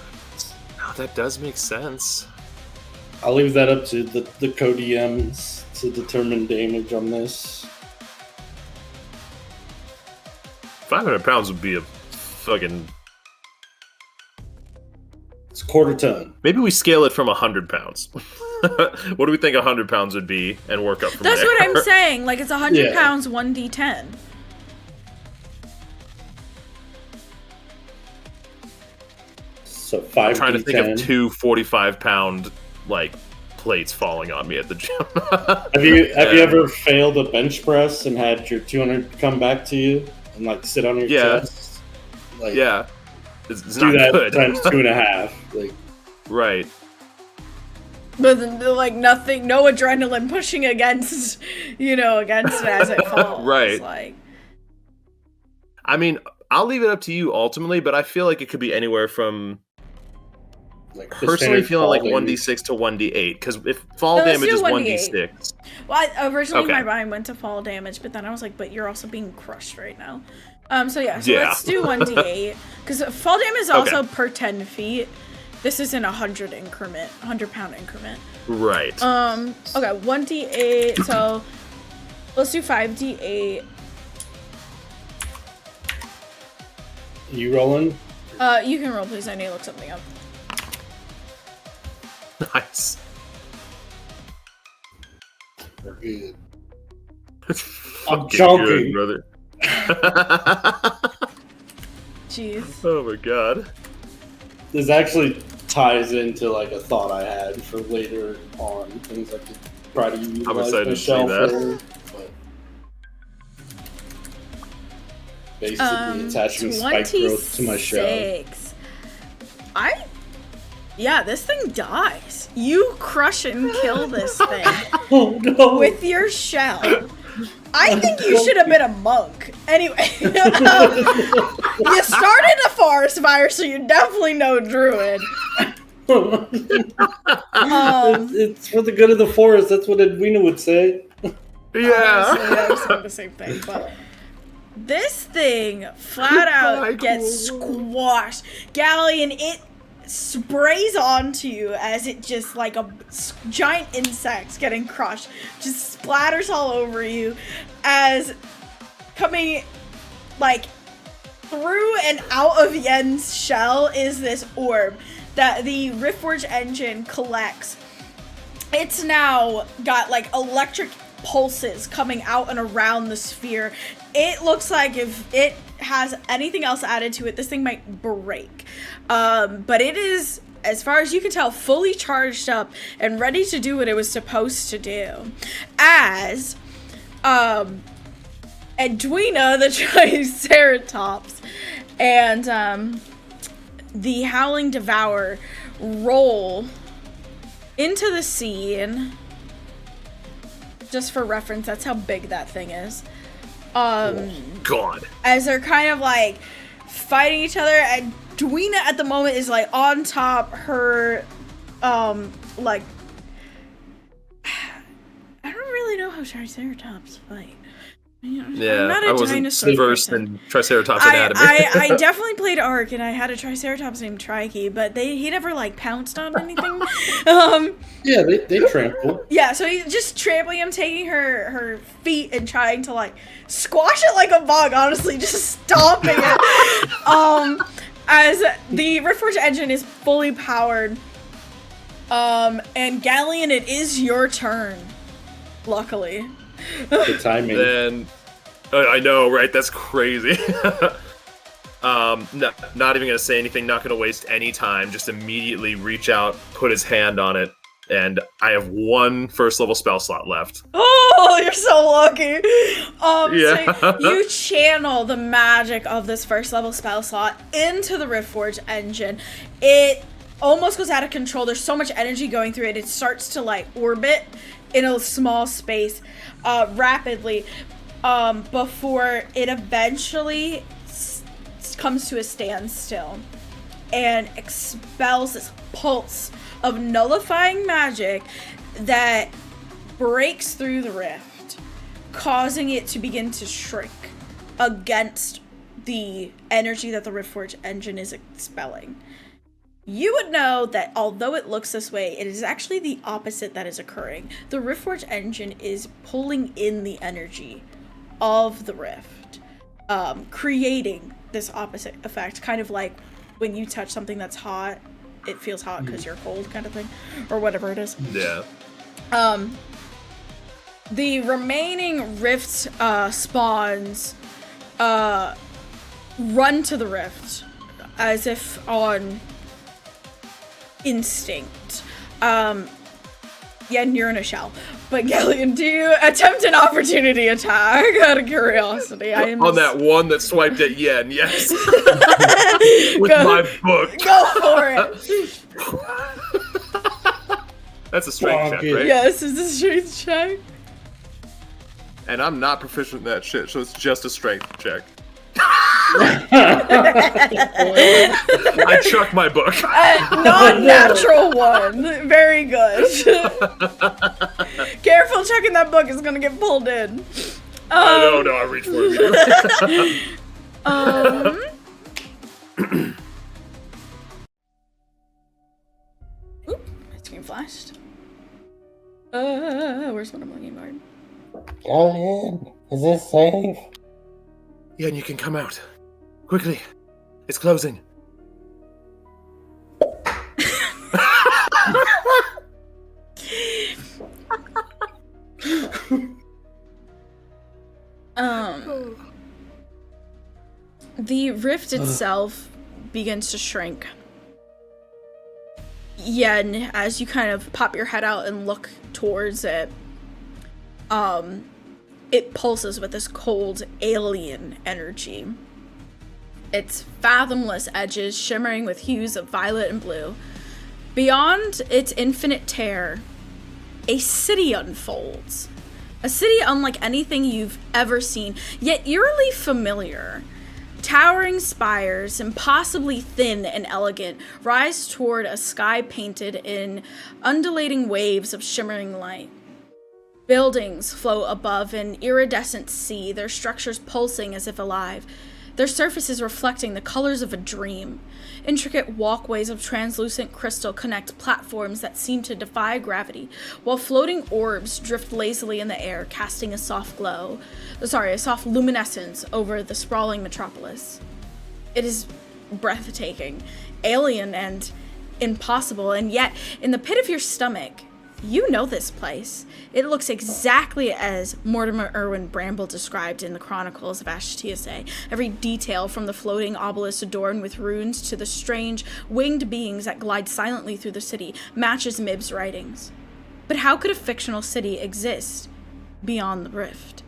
that does make sense. I'll leave that up to the co-DMs to determine damage on this. 500 pounds would be a fucking. It's quarter ton. Maybe we scale it from 100 pounds. What do we think 100 pounds would be, and work up from That's there? what I'm saying. Like it's 100 Yeah. pounds, 1d10. So 5 I'm trying to think of D10. two 45-pound like plates falling on me at the gym. Have you ever failed a bench press and had your 200 come back to you and like sit on your Yeah. chest? Like, Yeah, it's do not that good. times 2.5. Like, Right. But then, like nothing, no adrenaline pushing against, against it as it falls. Right. Like, I mean, I'll leave it up to you ultimately, but I feel like it could be anywhere from the personally standard feeling like fall damage. 1d6 to 1d8. Because if fall No, let's damage do is 1d8. 1d6, well, originally Okay. my mind went to fall damage, but then I was like, but you're also being crushed right now. So Yeah. let's do 1d8 because fall damage is also per 10 feet. This is in 100 increment, 100-pound increment. right? Okay, 1d8. So let's do 5d8. You rolling? You can roll, please. I need to look something up. Nice. We're good. Fucking joking. good, brother. Jeez. Oh my god. This actually ties into like a thought I had for later on things I could try to utilize excited to see myself that. for, but basically attaching spike growth to my shell. 26. This thing dies. You crush and kill this thing Oh no! with your shell. I think you should have been a monk. Anyway, you started a forest fire, so you definitely know druid. It's for the good of the forest. That's what Edwina would say. Yeah. Honestly, I was saying the same thing, but this thing flat out gets squashed. Galleon, it sprays onto you as it just like a giant insect getting crushed, just splatters all over you as coming like through and out of Yen's shell is this orb that the Riftforge engine collects. It's now got like electric pulses coming out and around the sphere. It looks like if it has anything else added to it, this thing might break. But it is, as far as you can tell, fully charged up and ready to do what it was supposed to do. As Edwina, the Triceratops, and the Howling Devourer roll into the scene. Just for reference, that's how big that thing is. God. As they're kind of like fighting each other, and Edwina at the moment is like on top. Her, like, I don't really know how Triceratops fight. Yeah, I'm not a I wasn't dinosaur versed person. in Triceratops anatomy. I definitely played Ark, and I had a Triceratops named Trikey, but he never like pounced on anything. Yeah, they trample. Yeah, so he's just trampling him, taking her feet and trying to like squash it like a bug. Honestly, just stomping it. As the Riftforge engine is fully powered. And Galleon, it is your turn. Luckily. The timing. Then I know, right? That's crazy. No, not even gonna say anything. Not gonna waste any time. Just immediately reach out, put his hand on it, and I have one first level spell slot left. Oh, you're so lucky. Yeah. So you channel the magic of this first level spell slot into the Riftforge engine. It almost goes out of control. There's so much energy going through it. It starts to like orbit in a small space rapidly before it eventually comes to a standstill and expels this pulse of nullifying magic that breaks through the rift, causing it to begin to shrink against the energy that the Riftforge engine is expelling. You would know that although it looks this way, it is actually the opposite that is occurring. The Riftforge engine is pulling in the energy of the rift, creating this opposite effect, kind of like when you touch something that's hot, it feels hot because you're cold kind of thing, or whatever it is. Yeah. The remaining rift spawns run to the rift as if on instinct. Yeah, you're in a shell. But Galleon, do you attempt an opportunity attack out of curiosity? On that one that swiped at Yen, yes. With Go- my book. Go for it. That's a strength check, right? Yes, it's a strength check. And I'm not proficient in that shit, so it's just a strength check. I chuck my book. Non-natural one. Very good. Careful checking that book, it's gonna get pulled in. I know, I reach for it. Oop, my screen flashed. Where's what I'm looking for? Galleon, is this safe? Yen, you can come out. Quickly. It's closing. The rift itself begins to shrink. Yen, as you kind of pop your head out and look towards it, it pulses with this cold alien energy. Its fathomless edges shimmering with hues of violet and blue. Beyond its infinite tear, a city unfolds. A city unlike anything you've ever seen, yet eerily familiar. Towering spires, impossibly thin and elegant, rise toward a sky painted in undulating waves of shimmering light. Buildings float above an iridescent sea, their structures pulsing as if alive, their surfaces reflecting the colors of a dream. Intricate walkways of translucent crystal connect platforms that seem to defy gravity, while floating orbs drift lazily in the air, casting a soft luminescence over the sprawling metropolis. It is breathtaking, alien, and impossible, and yet, in the pit of your stomach, you know this place. It looks exactly as Mortimer Irwin Bramble described in the Chronicles of Ashtiase. Every detail from the floating obelisk adorned with runes to the strange, winged beings that glide silently through the city matches Mib's writings. But how could a fictional city exist beyond the rift?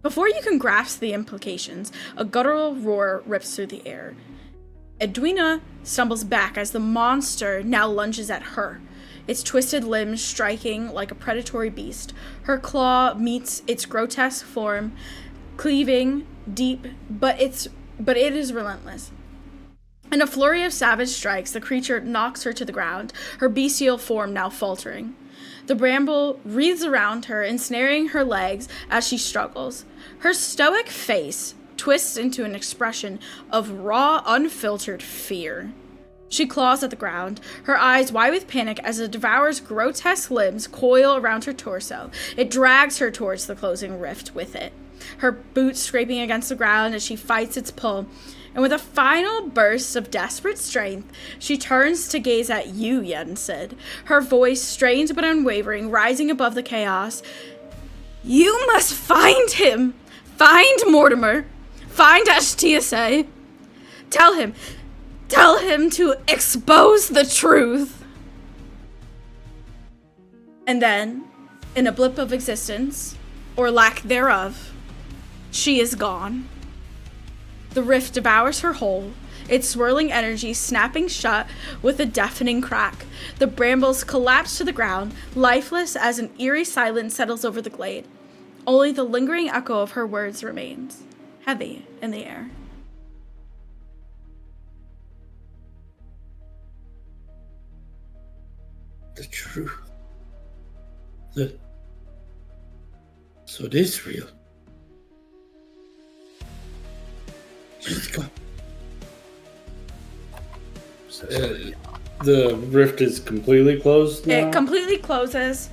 Before you can grasp the implications, a guttural roar rips through the air. Edwina stumbles back as the monster now lunges at her, its twisted limbs striking like a predatory beast. Her claw meets its grotesque form, cleaving deep, but it is relentless. In a flurry of savage strikes, the creature knocks her to the ground, her bestial form now faltering. The bramble wreathes around her, ensnaring her legs as she struggles. Her stoic face twists into an expression of raw, unfiltered fear. She claws at the ground, her eyes wide with panic as it devours grotesque limbs coil around her torso. It drags her towards the closing rift with it, her boots scraping against the ground as she fights its pull. And with a final burst of desperate strength, she turns to gaze at you, Yensid, her voice strained but unwavering, rising above the chaos. You must find him! Find Mortimer! Find Ashtiase! Tell him to expose the truth! And then, in a blip of existence, or lack thereof, she is gone. The rift devours her whole, its swirling energy snapping shut with a deafening crack. The brambles collapse to the ground, lifeless as an eerie silence settles over the glade. Only the lingering echo of her words remains, heavy in the air. The truth. So it is real. She's gone. The rift is completely closed now? It completely closes.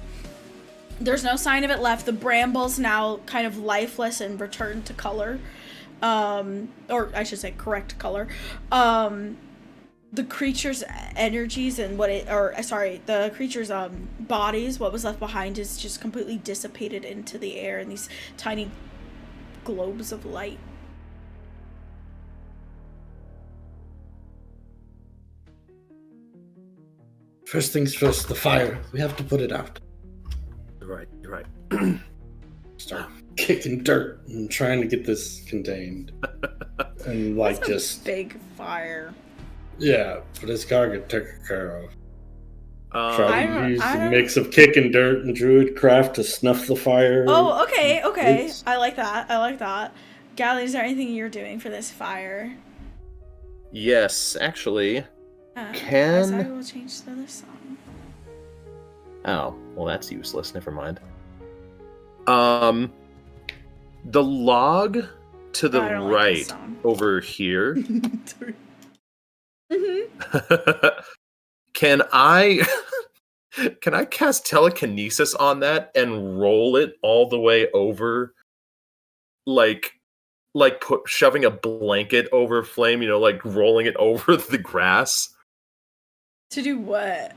There's no sign of it left. The brambles now kind of lifeless and return to color. Or I should say correct color. The creature's energies and the creature's bodies, what was left behind is just completely dissipated into the air in these tiny globes of light. First things first, the fire. We have to put it out. You're right. Start kicking dirt and trying to get this contained. And That's just a big fire. yeah, but it's gotta get taken care of. I Try to use a mix of kicking dirt and druidcraft to snuff the fire. Oh, okay. I like that. Gally, is there anything you're doing for this fire? Yes, actually. As I will change to this song. Oh, well, that's useless. Never mind. The log to the I don't like right this song. over here. Mm-hmm. Can I cast telekinesis on that and roll it all the way over, like shoving a blanket over Flame? You know, like rolling it over the grass. To do what?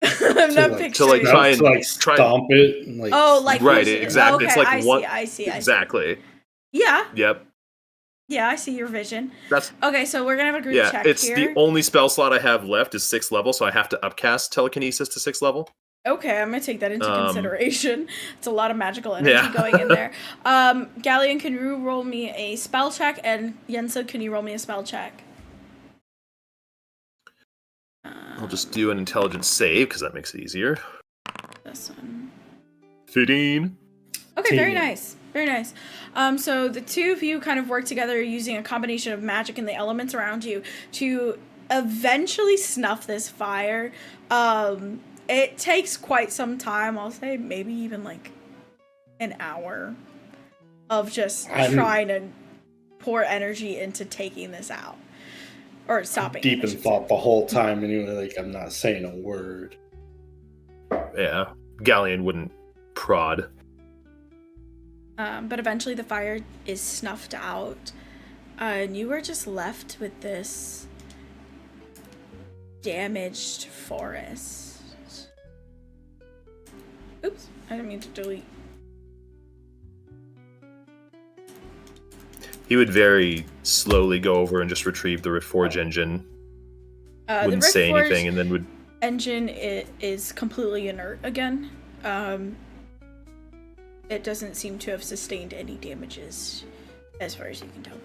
I'm not like- picturing. try and- stomp it. And like Right, push it. exactly. It's Okay, like one. I see. Exactly. Yeah, Yep. I see your vision. That's Okay, so we're gonna have a group yeah. check It's here. the only spell slot I have left is 6th level, so I have to upcast telekinesis to 6th level. Okay, I'm gonna take that into consideration. It's a lot of magical energy Yeah. going in there. Galleon, can you roll me a spell check? And Yensa, can you roll me a spell check? I'll just do an intelligence save because that makes it easier. This one. 15. Okay, very 10. nice. Very nice. So the two of you kind of work together using a combination of magic and the elements around you to eventually snuff this fire. It takes quite some time. I'll say maybe even like an hour of just trying to pour energy into taking this out. Or stopping. Deep it, I in should thought the whole time, anyway. Like I'm not saying a word. Yeah. Galleon wouldn't prod. But eventually the fire is snuffed out, and you are just left with this damaged forest. Oops, I didn't mean to delete. He would very slowly go over and just retrieve the Riftforge engine. Wouldn't the say Riftforge anything, and then would. engine is completely inert again. It doesn't seem to have sustained any damages, as far as you can tell.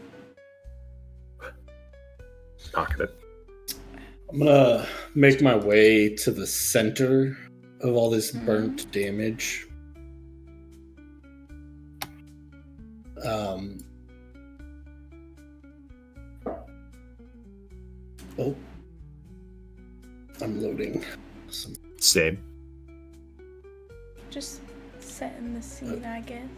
Knock it. I'm gonna make my way to the center of all this burnt damage. Oh, I'm loading. Same. Just setting the scene, I guess.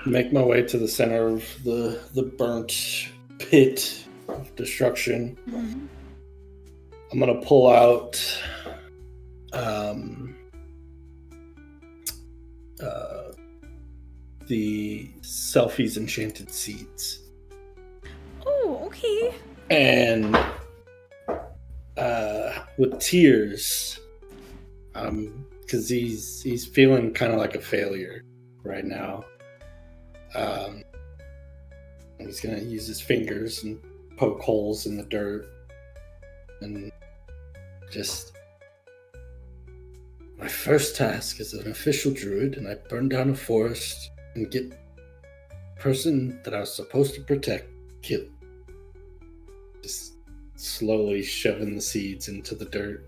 Make my way to the center of the burnt pit of destruction. Mhm. I'm gonna pull out the Selfie's Enchanted Seeds. Oh, okay. And with tears, because he's feeling kind of like a failure right now. He's gonna use his fingers and poke holes in the dirt, and just, my first task as an official druid, and I burned down a forest and get the person that I was supposed to protect killed. Just slowly shoving the seeds into the dirt.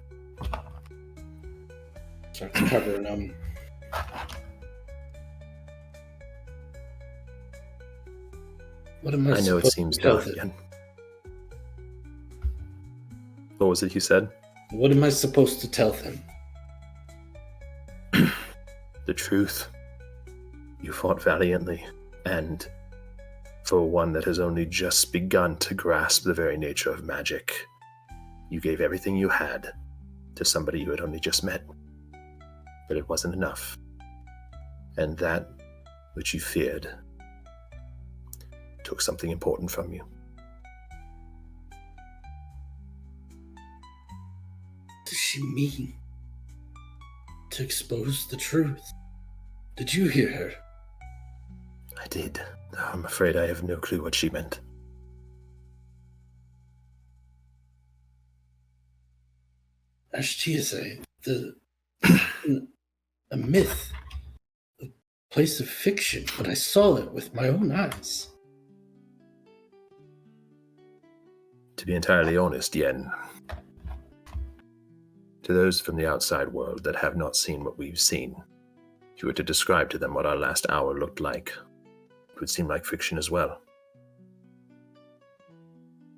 Starts covering them. What am I know it supposed seems to tell dark him? again. What was it you said? What am I supposed to tell them? The truth. You fought valiantly, and for one that has only just begun to grasp the very nature of magic, you gave everything you had to somebody you had only just met. But it wasn't enough. And that which you feared took something important from you. What does she mean? To expose the truth. Did you hear her? I did. I'm afraid I have no clue what she meant. Ashtiase, a myth, a place of fiction, but I saw it with my own eyes. To be entirely honest, Yen, to those from the outside world that have not seen what we've seen, if you were to describe to them what our last hour looked like, it would seem like fiction as well.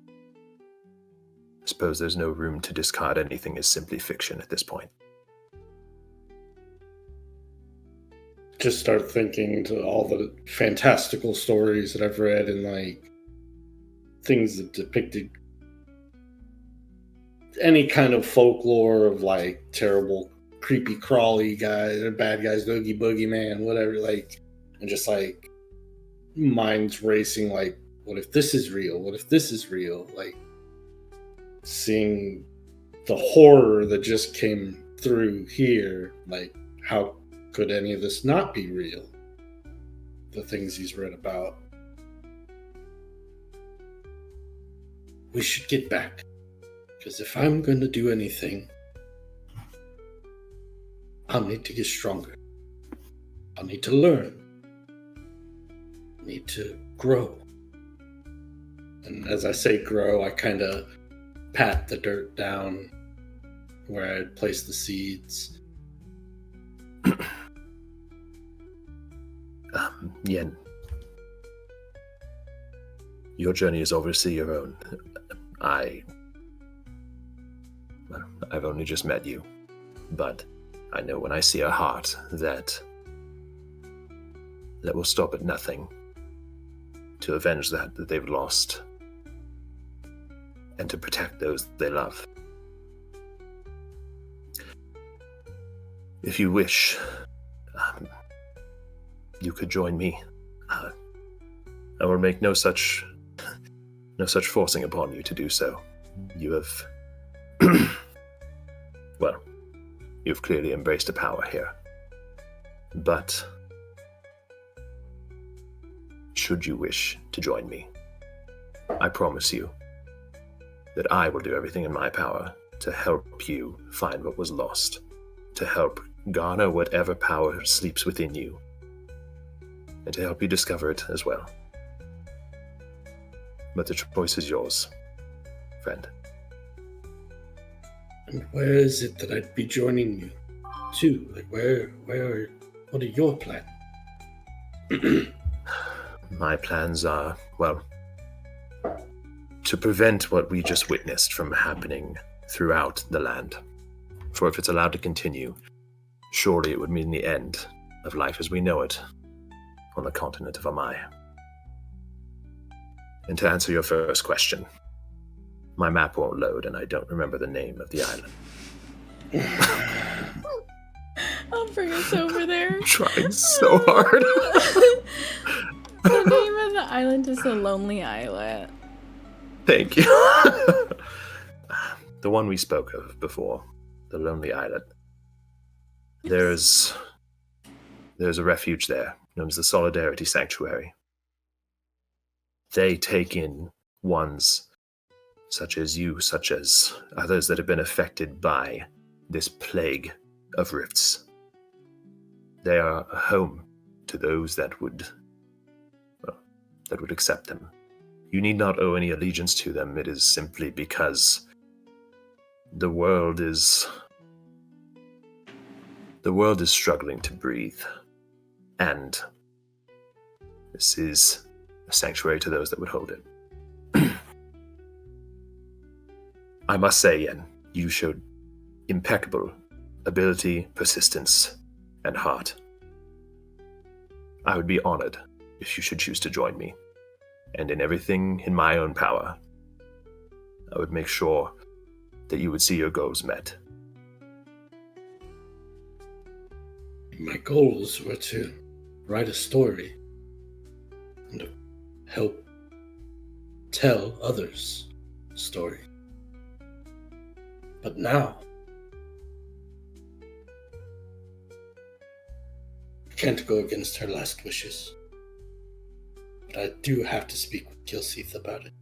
I suppose there's no room to discard anything as simply fiction at this point. Just start thinking to all the fantastical stories that I've read and like things that depicted any kind of folklore of like terrible, creepy, crawly guys or bad guys, Oogie Boogie Man, whatever, like, and just like minds racing, like, what if this is real? What if this is real? Like, seeing the horror that just came through here, like, how could any of this not be real? The things he's read about. We should get back. Because if I'm going to do anything, I'll need to get stronger. I'll need to learn. I need to grow. And as I say grow, I kind of pat the dirt down where I'd placed the seeds. Yen, your journey is obviously your own. I've only just met you, but I know when I see a heart that will stop at nothing to avenge that they've lost and to protect those they love. If you wish, you could join me. I will make no such forcing upon you to do so. You have, well, you've clearly embraced a power here. But should you wish to join me, I promise you that I will do everything in my power to help you find what was lost, to help garner whatever power sleeps within you, and to help you discover it as well. But the choice is yours, friend. And where is it that I'd be joining you to? Like, what are your plans? My plans are, well, to prevent what we just witnessed from happening throughout the land. For if it's allowed to continue, surely it would mean the end of life as we know it on the continent of Amai. And to answer your first question, my map won't load and I don't remember the name of the island. I'll bring us over there. I'm trying so hard. The name of the island is the Lonely Islet. Thank you. The one we spoke of before, the Lonely Islet. There's a refuge there known as the Solidarity Sanctuary. They take in ones such as you, such as others that have been affected by this plague of rifts. They are a home to those that would accept them. You need not owe any allegiance to them. It is simply because the world is struggling to breathe, and this is a sanctuary to those that would hold it. I must say, Yen, you showed impeccable ability, persistence, and heart. I would be honored if you should choose to join me, and in everything in my own power, I would make sure that you would see your goals met. My goals were to write a story and to help tell others a story. But now, I can't go against her last wishes. But I do have to speak with Gilseath about it.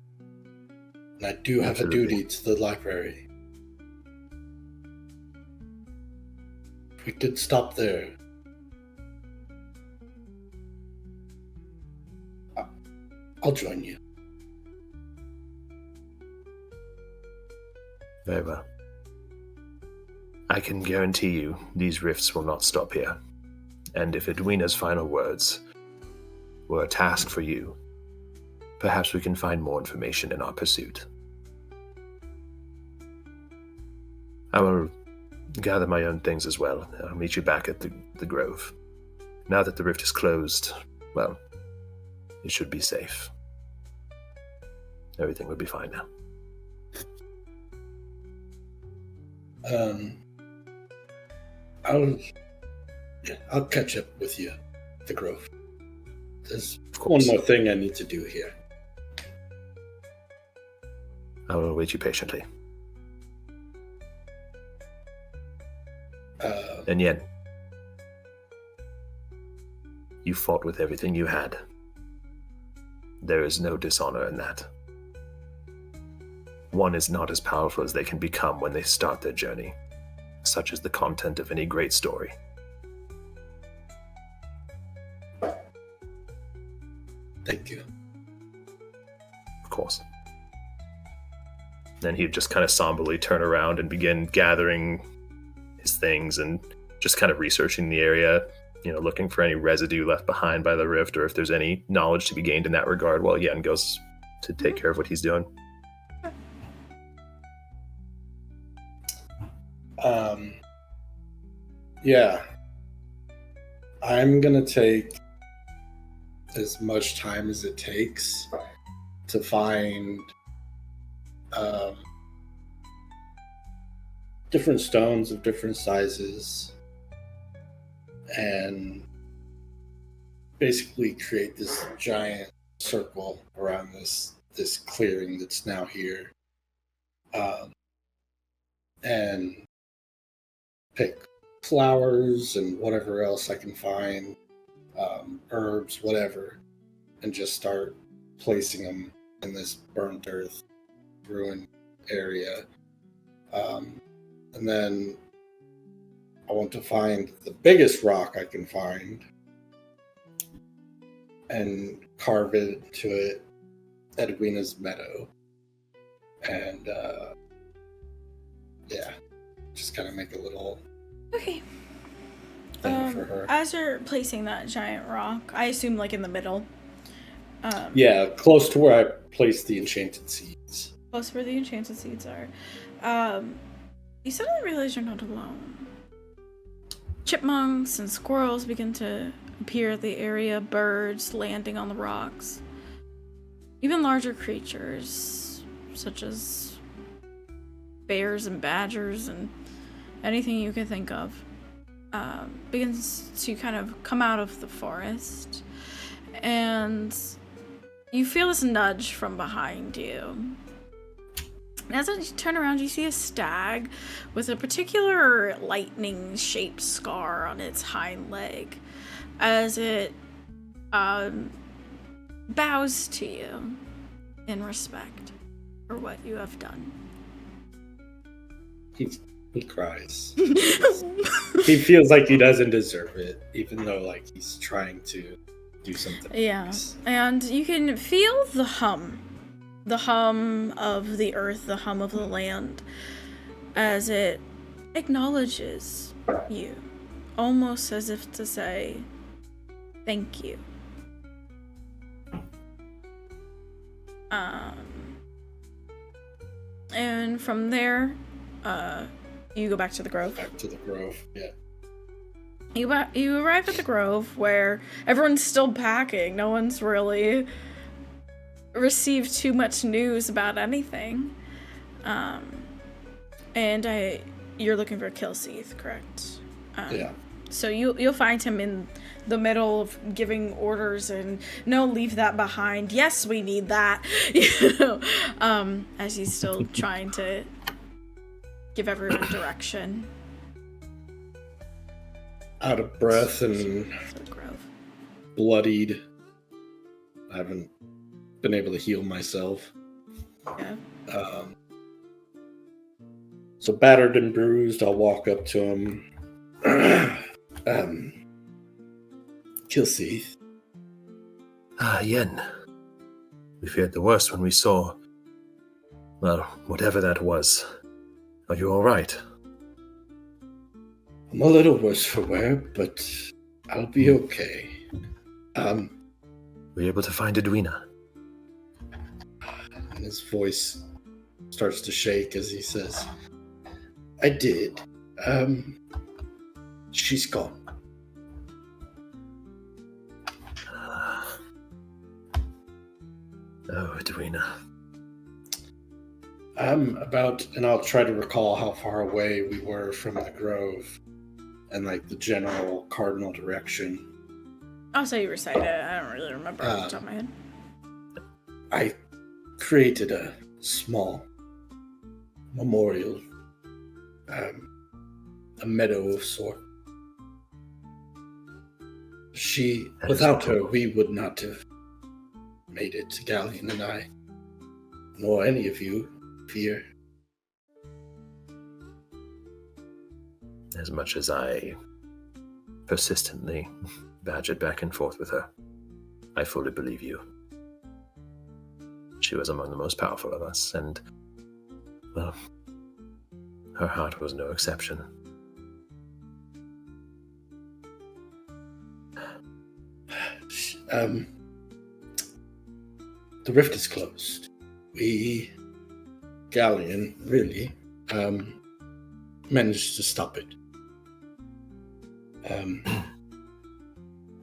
And I do have a duty to the library. If we could stop there, I'll join you. Very well. I can guarantee you these rifts will not stop here. And if Edwina's final words were a task for you, perhaps we can find more information in our pursuit. I will gather my own things as well. I'll meet you back at the Grove. Now that the rift is closed, well, it should be safe. Everything will be fine now. I'll catch up with you at the Grove. There's one more thing I need to do here. I will await you patiently. And yet, you fought with everything you had. There is no dishonor in that. One is not as powerful as they can become when they start their journey. Such is the content of any great story. Thank you. Of course. Then he'd just kind of somberly turn around and begin gathering his things and just kind of researching the area, looking for any residue left behind by the rift or if there's any knowledge to be gained in that regard while Yen goes to take care of what he's doing. Yeah. I'm gonna take as much time as it takes to find different stones of different sizes and basically create this giant circle around this clearing that's now here, and pick flowers and whatever else I can find, herbs, whatever, and just start placing them in this burnt earth ruined area. And then I want to find the biggest rock I can find and carve it to it, Edwina's meadow. And just kind of make a little Okay. thing for her. As you're placing that giant rock, I assume like in the middle. Yeah, close to where I placed the enchanted seeds. Close where the enchanted seeds are. You suddenly realize you're not alone. chipmunks and squirrels begin to appear at the area, birds landing on the rocks. Even larger creatures, such as bears and badgers and anything you can think of, begins to kind of come out of the forest. And you feel this nudge from behind you. As you turn around, you see a stag with a particular lightning-shaped scar on its hind leg as it bows to you in respect for what you have done. He cries. He feels like he doesn't deserve it, even though like he's trying to do something. Yeah, nice. and you can feel the hum of the earth, the hum of the land, as it acknowledges you, almost as if to say, thank you. And from there, you go back to the grove. Back to the grove, yeah. You arrive at the grove where everyone's still packing. No one's really received too much news about anything. And you're looking for Kilseath, correct? Yeah. So you'll find him in the middle of giving orders and no, leave that behind. Yes, we need that. As he's still trying to give everyone direction. Out of breath and To the grove. bloodied. I haven't been able to heal myself. Yeah. So battered and bruised, I'll walk up to him. Kilseath. Ah, Yen. We feared the worst when we saw, well, whatever that was. Are you all right? I'm a little worse for wear, but I'll be okay. Were you able to find Edwina? And his voice starts to shake as he says, I did. She's gone. Oh, Edwina. And I'll try to recall how far away we were from the grove and like the general cardinal direction. I'll say you recite it. I don't really remember off the top of my head. I created a small memorial, a meadow of sort. Without her, we would not have made it, Galleon and I, nor any of you, Fear. As much as I persistently badgered back and forth with her, I fully believe you. She was among the most powerful of us, and, well, her heart was no exception. The rift is closed. We, Galleon, really, managed to stop it.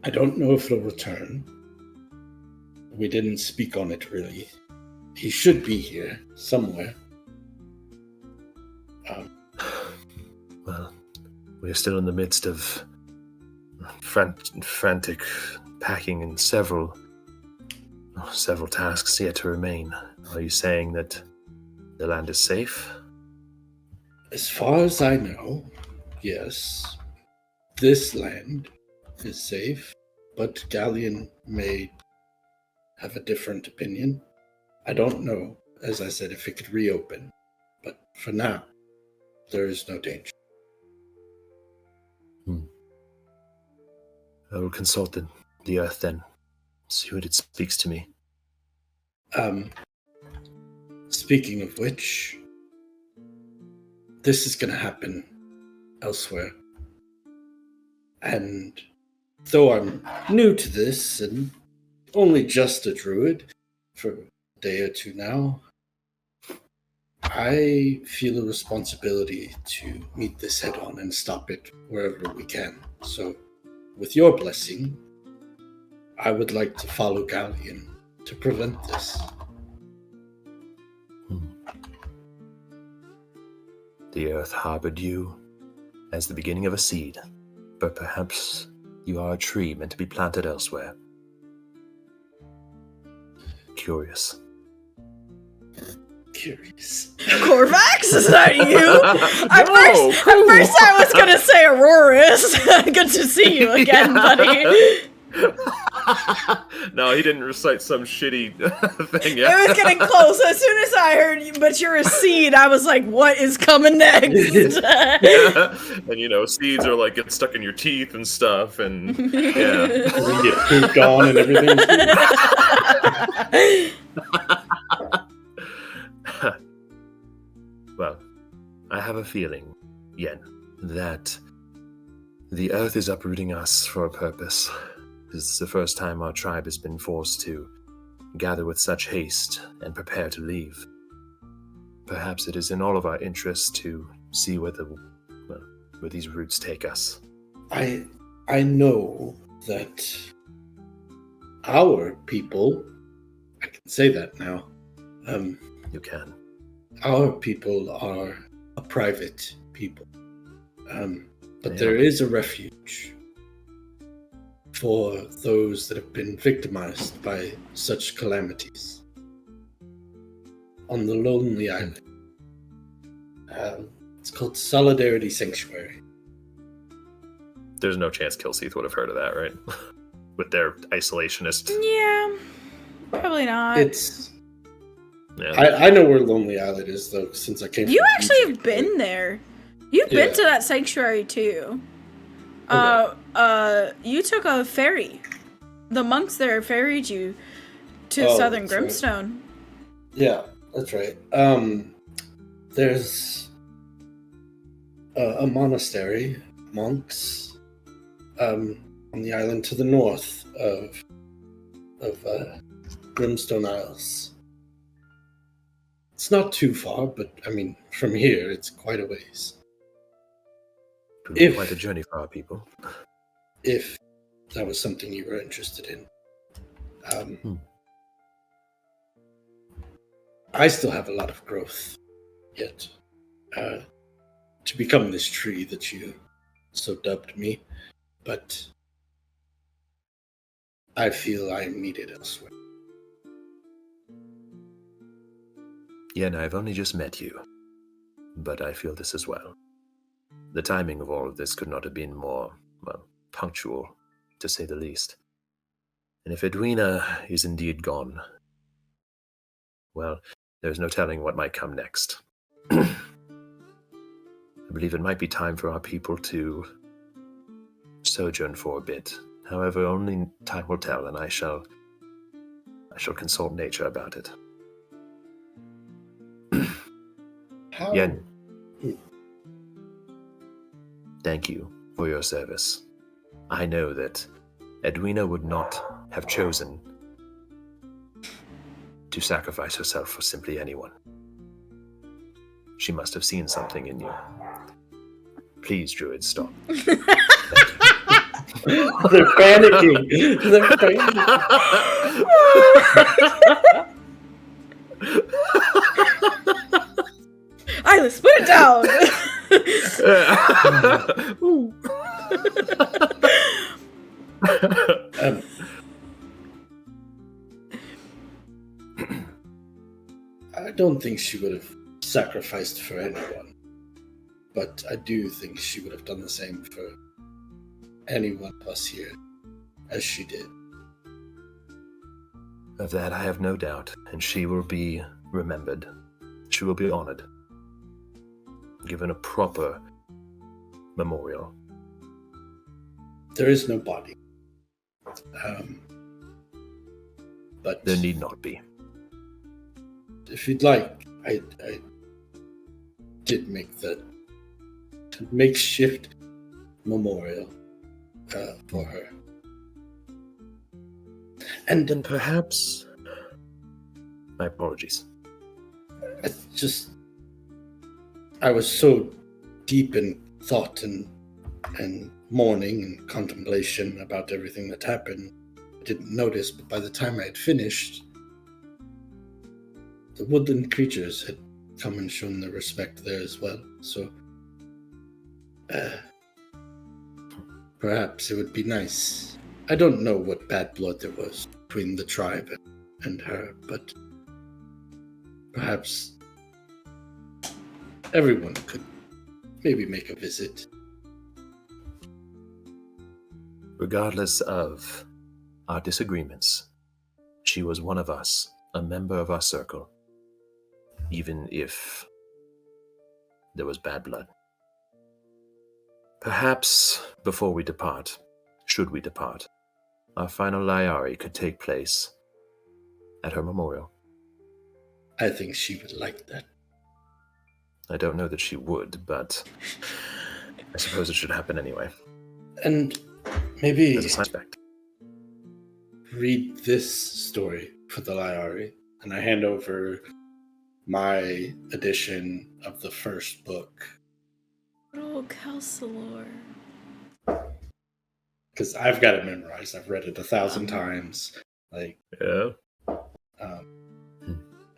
I don't know if it'll return. We didn't speak on it, really. He should be here, somewhere. Well, we are still in the midst of frantic packing and several tasks yet to remain. Are you saying that the land is safe? As far as I know, yes. This land is safe, but Galleon may have a different opinion. I don't know, as I said, if it could reopen. But for now, there is no danger. I will consult the earth then, see what it speaks to me. Speaking of which, this is going to happen elsewhere. And though I'm new to this and only just a druid for a day or two now, I feel a responsibility to meet this head on and stop it wherever we can. So, with your blessing, I would like to follow Galleon to prevent this. The earth harbored you as the beginning of a seed, but perhaps you are a tree meant to be planted elsewhere. Curious. Curious. Corvax, is that you? At first I was gonna say Auroras. Good to see you again, buddy. No, he didn't recite some shitty thing It yet. was getting close. As soon as I heard you, but you're a seed, I was like, what is coming next? Yeah. And seeds are like get stuck in your teeth and stuff, and yeah. And then get pooped on and everything. Well, I have a feeling, Yen, that the earth is uprooting us for a purpose. This is the first time our tribe has been forced to gather with such haste and prepare to leave. Perhaps it is in all of our interests to see where these roots take us. I know that our people, I can say that now, You can. our people are a private people. But Yeah. there is a refuge for those that have been victimized by such calamities. On the Lonely Island. It's called Solidarity Sanctuary. There's no chance Kilseath would have heard of that, right? With their isolationist. Yeah, probably not. It's Yeah. I know where Lonely Island is though, since I came. You from actually Egypt. have been there. You've Yeah. been to that sanctuary too. You took a ferry. The monks there ferried you to Oh, Southern that's right. Grimstone. Yeah, that's right. There's a monastery, monks, on the island to the north of Grimstone Isles. It's not too far, but I mean, from here, it's quite a ways. It would be if- quite a journey for our people. If that was something you were interested in. I still have a lot of growth yet to become this tree that you so dubbed me, but I feel I am needed elsewhere. Yen, I've only just met you, but I feel this as well. The timing of all of this could not have been more, punctual, to say the least. And if Edwina is indeed gone, well, there's no telling what might come next. I believe it might be time for our people to sojourn for a bit. However, only time will tell, and I shall consult nature about it. How? Yen, thank you for your service. I know that Edwina would not have chosen to sacrifice herself for simply anyone. She must have seen something in you. Please, Druid, stop. They're panicking. They're panicking. Ilis, put it down! Ooh. I don't think she would have sacrificed for anyone, but I do think she would have done the same for any one of us here, as she did. Of that I have no doubt, and she will be remembered. She will be honored. Given a proper memorial. There is no body. But There need not be. if you'd like, I did make the makeshift memorial for her. And Then perhaps... My apologies. it's just I was so deep in thought and mourning and contemplation about everything that happened, I didn't notice, but by the time I had finished, the woodland creatures had come and shown their respect there as well. So, perhaps it would be nice. I don't know what bad blood there was between the tribe and her, but perhaps everyone could maybe make a visit. Regardless of our disagreements, she was one of us, a member of our circle, even if there was bad blood. Perhaps before we depart, should we depart, our final Lyari could take place at her memorial. I think she would like that. I don't know that she would, but I suppose it should happen anyway. And maybe As a side effect. read this story for the Lyari. And I hand over my edition of the first book. Oh, Kelsalor. Because I've got it memorized. I've read it 1,000 times. Like, Yeah.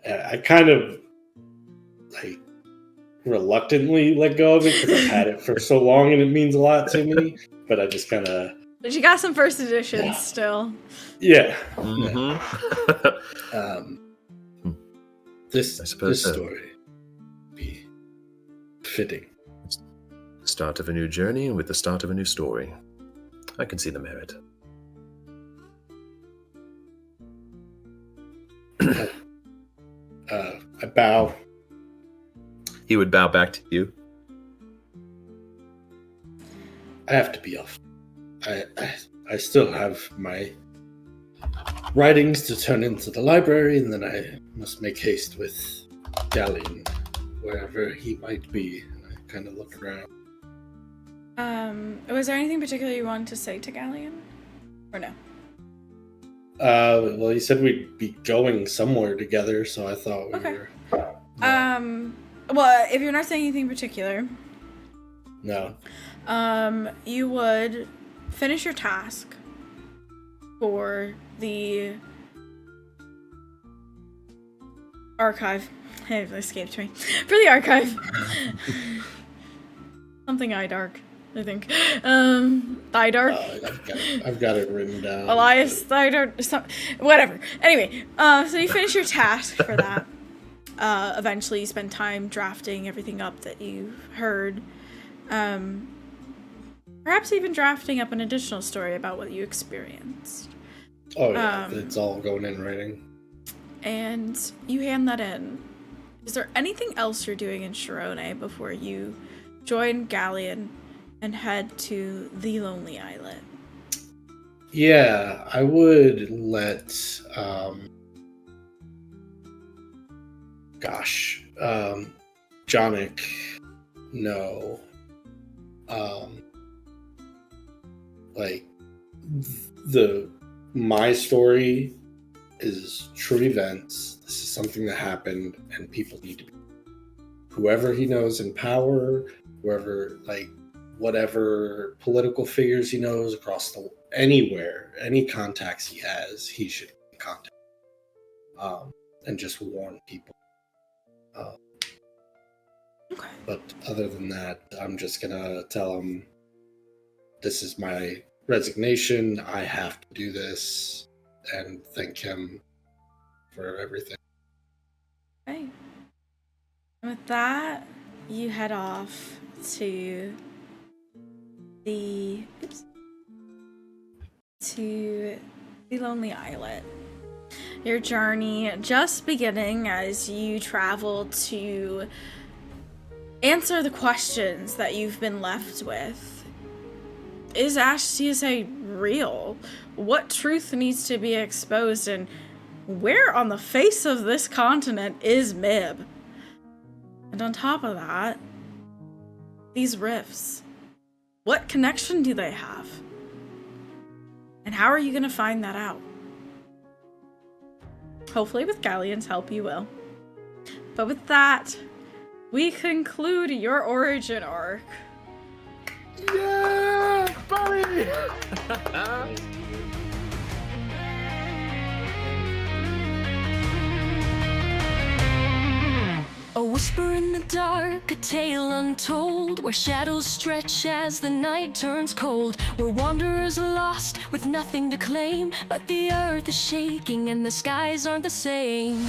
I kind of like reluctantly let go of it because I've had it for so long and it means a lot to me. But I just kind of, But you got some first editions still. yeah. Mm-hmm. This I suppose so. story be fitting. The start of a new journey with the start of a new story. I can see the merit. I bow. He would bow back to you. I have to be off. I still have my writings to turn into the library, and then I must make haste with Galleon, wherever he might be. And I kind of look around. Was there anything particular you wanted to say to Galleon? Or no? Well, you said we'd be going somewhere together, so I thought we Okay. were. Well, if you're not saying anything particular, No. you would finish your task for the archive. It escaped me. For the archive. Something Idark, I think. Idark. I've got it written down. Elias Idark. Whatever. Anyway, so you finish your task for that. Eventually you spend time drafting everything up that you've heard. Perhaps even drafting up an additional story about what you experienced. Oh, yeah. It's all going in writing. And you hand that in. Is there anything else you're doing in Sharone before you join Galleon and head to the Lonely Islet? Yeah, I would let, Jonic know, my story is true events. This is something that happened, and people need to be. Whoever he knows in power, whoever, whatever political figures he knows across anywhere, any contacts he has, he should contact. And just warn people. Okay. But other than that, I'm just gonna tell him this is my resignation. I have to do this, and thank him for everything. Okay. And with that, you head off to the Lonely Islet. Your journey just beginning as you travel to answer the questions that you've been left with. Is Ashtiase real? What truth needs to be exposed, and where on the face of this continent is Mib? And on top of that, these rifts. What connection do they have? And how are you going to find that out? Hopefully with Galleon's help you will. But with that, we conclude your origin arc. Yeah, buddy. A whisper in the dark, a tale untold, where shadows stretch as the night turns cold, where wanderers are lost with nothing to claim, but the earth is shaking and the skies aren't the same.